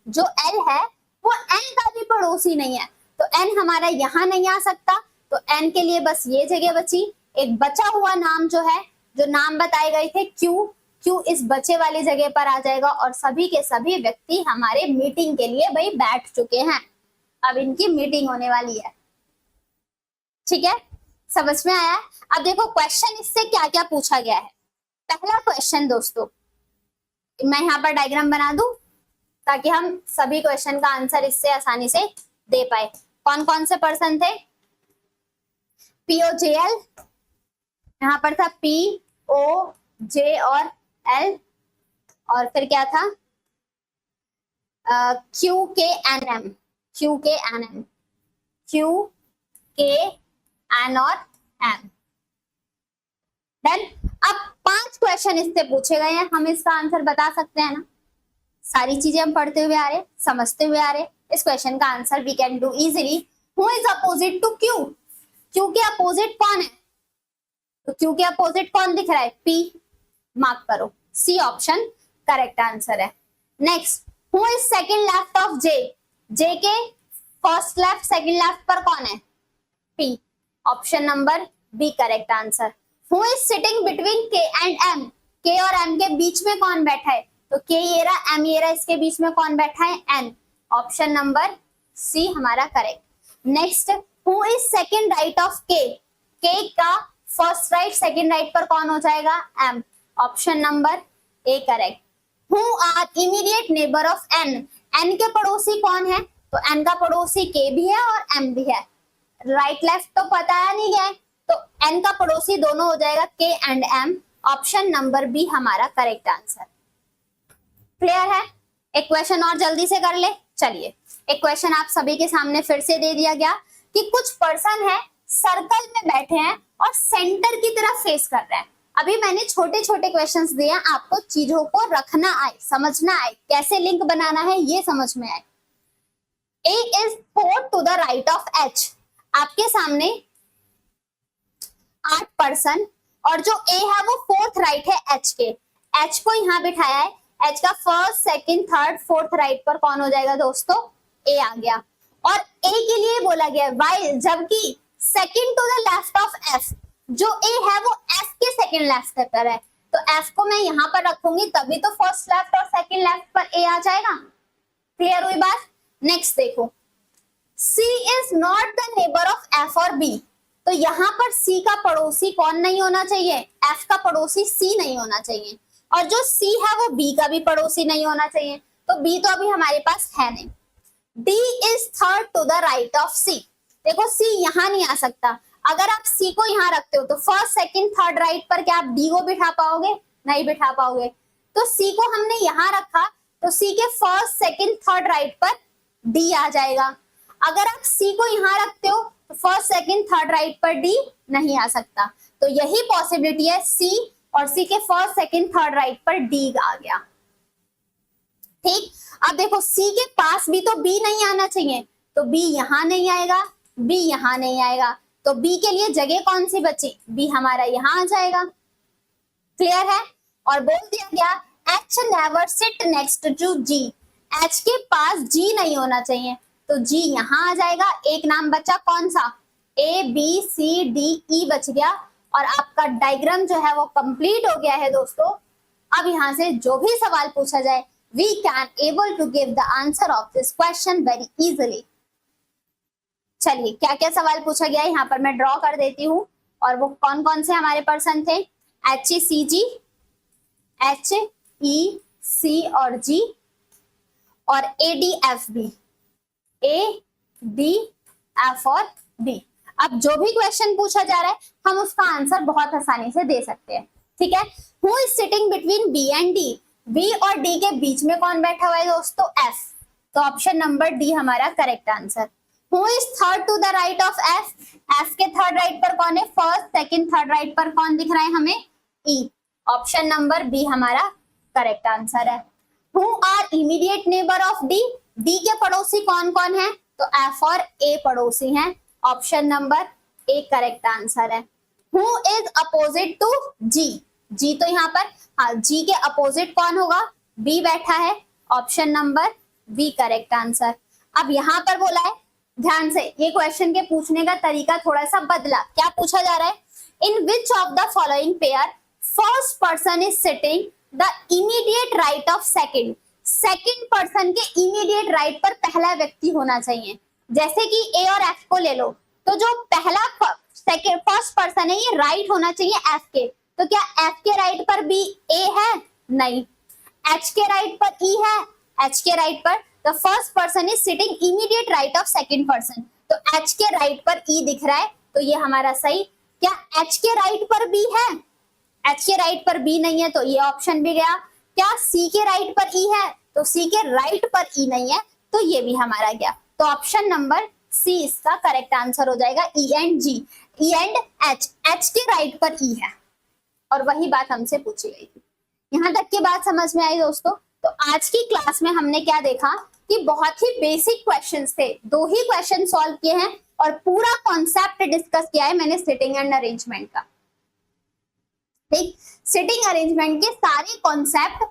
जो L है वो N का भी पड़ोसी नहीं है, तो N हमारा यहाँ नहीं आ सकता। तो N के लिए बस ये जगह बची। एक बचा हुआ नाम जो है, जो नाम बताए गए थे Q इस बचे वाली जगह पर आ जाएगा और सभी के सभी व्यक्ति हमारे मीटिंग के लिए भाई बैठ चुके हैं। अब इनकी मीटिंग होने वाली है, ठीक है, समझ में आया? अब देखो क्वेश्चन इससे क्या क्या पूछा गया है। पहला क्वेश्चन दोस्तों, मैं यहाँ पर डायग्राम बना दूं ताकि हम सभी क्वेश्चन का आंसर इससे आसानी से दे पाए। कौन कौन से पर्सन थे? POJL, यहाँ पर था POJ और L, और फिर क्या था? QKNM N और M। देन अब 5 क्वेश्चन इससे पूछे गए हैं, हम इसका आंसर बता सकते हैं ना? सारी चीजें हम पढ़ते हुए आ रहे, समझते हुए आ रहे। इस क्वेश्चन का answer we can do easily. Who is opposite to Q? Q के अपोजिट कौन है? तो Q के अपोजिट कौन दिख रहा है? P। मार्क करो, C ऑप्शन करेक्ट आंसर है। Next, who is second left of J? J के फर्स्ट लेफ्ट, सेकंड लेफ्ट पर कौन है? P। Option number B correct answer. Who is sitting between K and M? K और M के बीच में कौन बैठा है? तो K ये रहा, M ये रहा, इसके बीच में कौन बैठा है? N। ऑप्शन नंबर C हमारा correct. Next, who is second right of K? K का फर्स्ट राइट, सेकंड राइट पर कौन हो जाएगा? M। Option number A correct. Who are immediate neighbour of N? N के पड़ोसी कौन है? तो N का पड़ोसी K भी है और M भी है। राइट लेफ्ट तो बताया नहीं गया है, तो N का पड़ोसी दोनों हो जाएगा K and M। Option number B हमारा करेक्ट आंसर। क्लियर है? एक क्वेश्चन और जल्दी से कर ले। चलिए, एक क्वेश्चन आप सभी के सामने फिर से दे दिया गया कि कुछ पर्सन है सर्कल में बैठे हैं और सेंटर की तरफ फेस कर रहे हैं। अभी मैंने छोटे छोटे क्वेश्चंस दिए हैं, आपको चीजों को रखना आए, समझना आए, कैसे लिंक बनाना है ये समझ में आए। A is 4 to the right of H। आपके सामने 8 पर्सन और जो A है वो 4th राइट है H के। H को यहाँ बिठाया है, H का first, second, third, fourth right पर कौन हो जाएगा दोस्तों? A आ गया। और A के लिए बोला गया वाइल, जबकि second to the left of F, जो A है वो F के सेकंड लेफ्ट पर है, तो F को मैं यहाँ पर रखूंगी तभी तो फर्स्ट लेफ्ट और सेकंड लेफ्ट पर A आ जाएगा। क्लियर हुई बात? नेक्स्ट देखो, C is not the neighbour of F और B। तो यहाँ पर C का पड़ोसी कौन नहीं होना चाहिए? F का पड़ोसी C नहीं होना चाहिए, और जो C है वो B का भी पड़ोसी नहीं होना चाहिए। तो बी तो अभी हमारे पास है नहीं। D is third to the right of C. देखो सी यहाँ नहीं आ सकता, अगर आप सी को यहाँ रखते हो तो फर्स्ट सेकंड थर्ड राइट पर क्या आप डी को बिठा पाओगे? नहीं बिठा पाओगे। तो सी को हमने यहाँ रखा तो सी के फर्स्ट सेकंड थर्ड राइट पर डी आ जाएगा। अगर आप सी को यहाँ रखते हो तो फर्स्ट सेकंड थर्ड राइट पर डी नहीं आ सकता। तो यही पॉसिबिलिटी है, सी और सी के फर्स्ट सेकंड थर्ड राइट पर डी आ गया। ठीक, अब देखो सी के पास भी तो बी नहीं आना चाहिए, तो बी यहाँ नहीं आएगा, बी यहाँ नहीं आएगा, तो बी के लिए जगह कौन सी बची? बी हमारा यहाँ आ जाएगा। क्लियर है? और बोल दिया गया H never sit next to G. H के पास जी नहीं होना चाहिए, तो जी यहाँ आ जाएगा। एक नाम बचा कौन सा? ए बी सी डी ई बच गया और आपका डायग्राम जो है वो कंप्लीट हो गया है दोस्तों। अब यहाँ से जो भी सवाल पूछा जाए we can able to give the answer of this question very easily। चलिए क्या क्या सवाल पूछा गया है यहाँ पर मैं ड्रॉ कर देती हूँ, और वो कौन कौन से हमारे पर्सन थे? एच ई सी जी, एच ई सी और जी, और A D F B, A D F और बी। अब जो भी क्वेश्चन पूछा जा रहा है हम उसका आंसर बहुत आसानी से दे सकते हैं। ठीक है, who is sitting between B and D? B और डी के बीच में कौन बैठा हुआ है दोस्तों? एफ। तो ऑप्शन नंबर डी हमारा correct answer. Who is third to the right of F? F के थर्ड राइट पर कौन है? फर्स्ट सेकंड थर्ड राइट पर कौन दिख रहा है हमें? ई। ऑप्शन नंबर बी हमारा करेक्ट आंसर है। Who are immediate neighbour of D? D के पड़ोसी कौन कौन है? तो एफ और ए पड़ोसी हैं। Option number A correct answer है। हु इज अपोजिट टू जी? जी तो यहाँ पर, हाँ, जी के अपोजिट कौन होगा? बी बैठा है। Option number B correct answer. अब यहाँ पर बोला है, ध्यान से, ये क्वेश्चन के पूछने का तरीका थोड़ा सा बदला। क्या पूछा जा रहा है? In which of the following pair first person is sitting the immediate right of second? Second person के इमीडिएट राइट पर पहला व्यक्ति होना चाहिए। जैसे कि ए और एफ को ले लो, तो जो पहला फर्स्ट पर्सन है ये राइट होना चाहिए एफ के। तो क्या एफ के राइट पर भी ए है? नहीं। एच के राइट पर ई है? एच के राइट पर the first person is sitting immediate right of second person, तो एच के राइट पर ई दिख रहा है, तो ये हमारा सही। क्या एच के राइट पर बी है? एच के राइट पर बी नहीं है, तो ये ऑप्शन भी गया। क्या सी के राइट पर ई है? तो सी के राइट पर ई नहीं है, तो ये भी हमारा गया। तो ऑप्शन नंबर सी इसका करेक्ट आंसर हो जाएगा। E and G, E and H, H के राइट पर ई है, और वही बात हमसे पूछी गई थी। यहाँ तक की बात समझ में आई दोस्तों? तो आज की क्लास में हमने क्या देखा कि बहुत ही बेसिक क्वेश्चंस थे, 2 ही क्वेश्चन सॉल्व किए हैं और पूरा कॉन्सेप्ट डिस्कस किया है मैंने सिटिंग एंड अरेंजमेंट का। ठीक, सिटिंग अरेंजमेंट के सारे कॉन्सेप्ट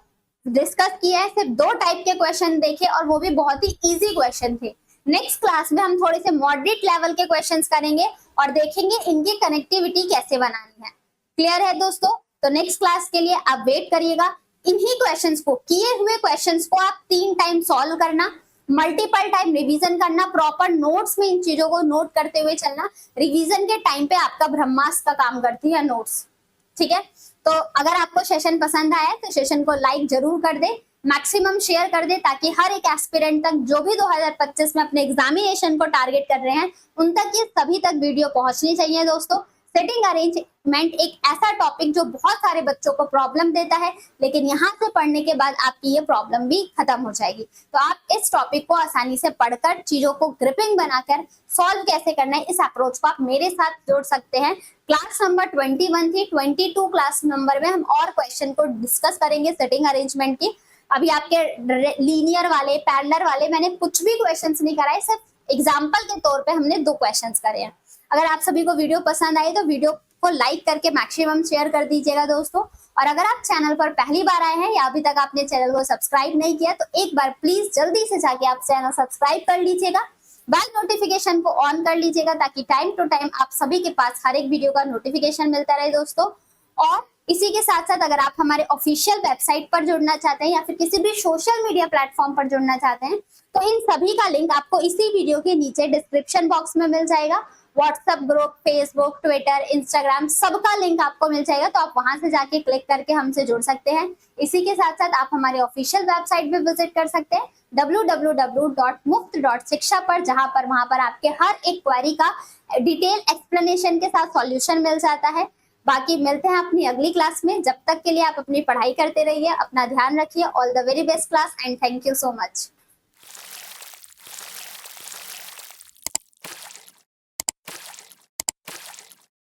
डिस्कस किए हैं, सिर्फ 2 टाइप के क्वेश्चन देखे और वो भी बहुत ही इजी क्वेश्चन थे। नेक्स्ट क्लास में हम थोड़े से मॉडरेट लेवल के क्वेश्चंस करेंगे और देखेंगे इनकी कनेक्टिविटी कैसे बनानी है। क्लियर है दोस्तों? तो नेक्स्ट क्लास के लिए आप वेट करिएगा। इन्हीं क्वेश्चंस को, किए हुए क्वेश्चंस को आप 3 टाइम सॉल्व करना, मल्टीपल टाइम रिवीजन करना, प्रॉपर नोट्स में इन चीजों को नोट करते हुए चलना। रिवीजन के टाइम पे आपका ब्रह्मास्त्र का काम करती है नोट्स। ठीक है, तो अगर आपको सेशन पसंद आया तो सेशन को लाइक जरूर कर दे, मैक्सिमम शेयर कर दे, ताकि हर एक एस्पिरेंट तक जो भी 2025 में अपने एग्जामिनेशन को टारगेट कर रहे हैं उन तक ये सभी तक वीडियो पहुंचनी चाहिए दोस्तों। सेटिंग अरेंजमेंट एक ऐसा टॉपिक जो बहुत सारे बच्चों को प्रॉब्लम देता है, लेकिन यहाँ से पढ़ने के बाद आपकी ये प्रॉब्लम भी खत्म हो जाएगी। तो आप इस टॉपिक को आसानी से पढ़कर चीजों को ग्रिपिंग बनाकर सॉल्व कैसे करना है, इस अप्रोच को आप मेरे साथ जोड़ सकते हैं। क्लास नंबर 21 थी, 22 क्लास नंबर में हम और क्वेश्चन को डिस्कस करेंगे सेटिंग अरेंजमेंट की। अभी आपके लीनियर वाले, पैरेलल वाले मैंने कुछ भी क्वेश्चंस नहीं कराए, सिर्फ एग्जाम्पल के तौर पे हमने 2 क्वेश्चंस करे हैं। अगर आप सभी को वीडियो पसंद आई तो वीडियो को लाइक करके मैक्सिमम शेयर कर दीजिएगा दोस्तों। और अगर आप चैनल पर पहली बार आए हैं या अभी तक आपने चैनल को सब्सक्राइब नहीं किया तो एक बार प्लीज जल्दी से जाके आप चैनल सब्सक्राइब कर लीजिएगा, बेल नोटिफिकेशन को ऑन कर लीजिएगा, ताकि टाइम टू टाइम आप सभी के पास हर एक वीडियो का नोटिफिकेशन मिलता रहे दोस्तों। और इसी के साथ साथ अगर आप हमारे ऑफिशियल वेबसाइट पर जुड़ना चाहते हैं या फिर किसी भी सोशल मीडिया प्लेटफॉर्म पर जुड़ना चाहते हैं तो इन सभी का लिंक आपको इसी वीडियो के नीचे डिस्क्रिप्शन बॉक्स में मिल जाएगा। WhatsApp group, Facebook, Twitter, Instagram सबका लिंक आपको मिल जाएगा, तो आप वहां से जाके क्लिक करके हमसे जुड़ सकते हैं। इसी के साथ साथ आप हमारे ऑफिशियल वेबसाइट भी विजिट कर सकते हैं www.muft.shiksha पर, जहां पर वहां पर आपके हर एक क्वेरी का डिटेल एक्सप्लेनेशन के साथ सॉल्यूशन मिल जाता है। बाकी मिलते हैं अपनी अगली क्लास में, जब तक के लिए आप अपनी पढ़ाई करते रहिए, अपना ध्यान रखिए। All the very best class and thank you so much.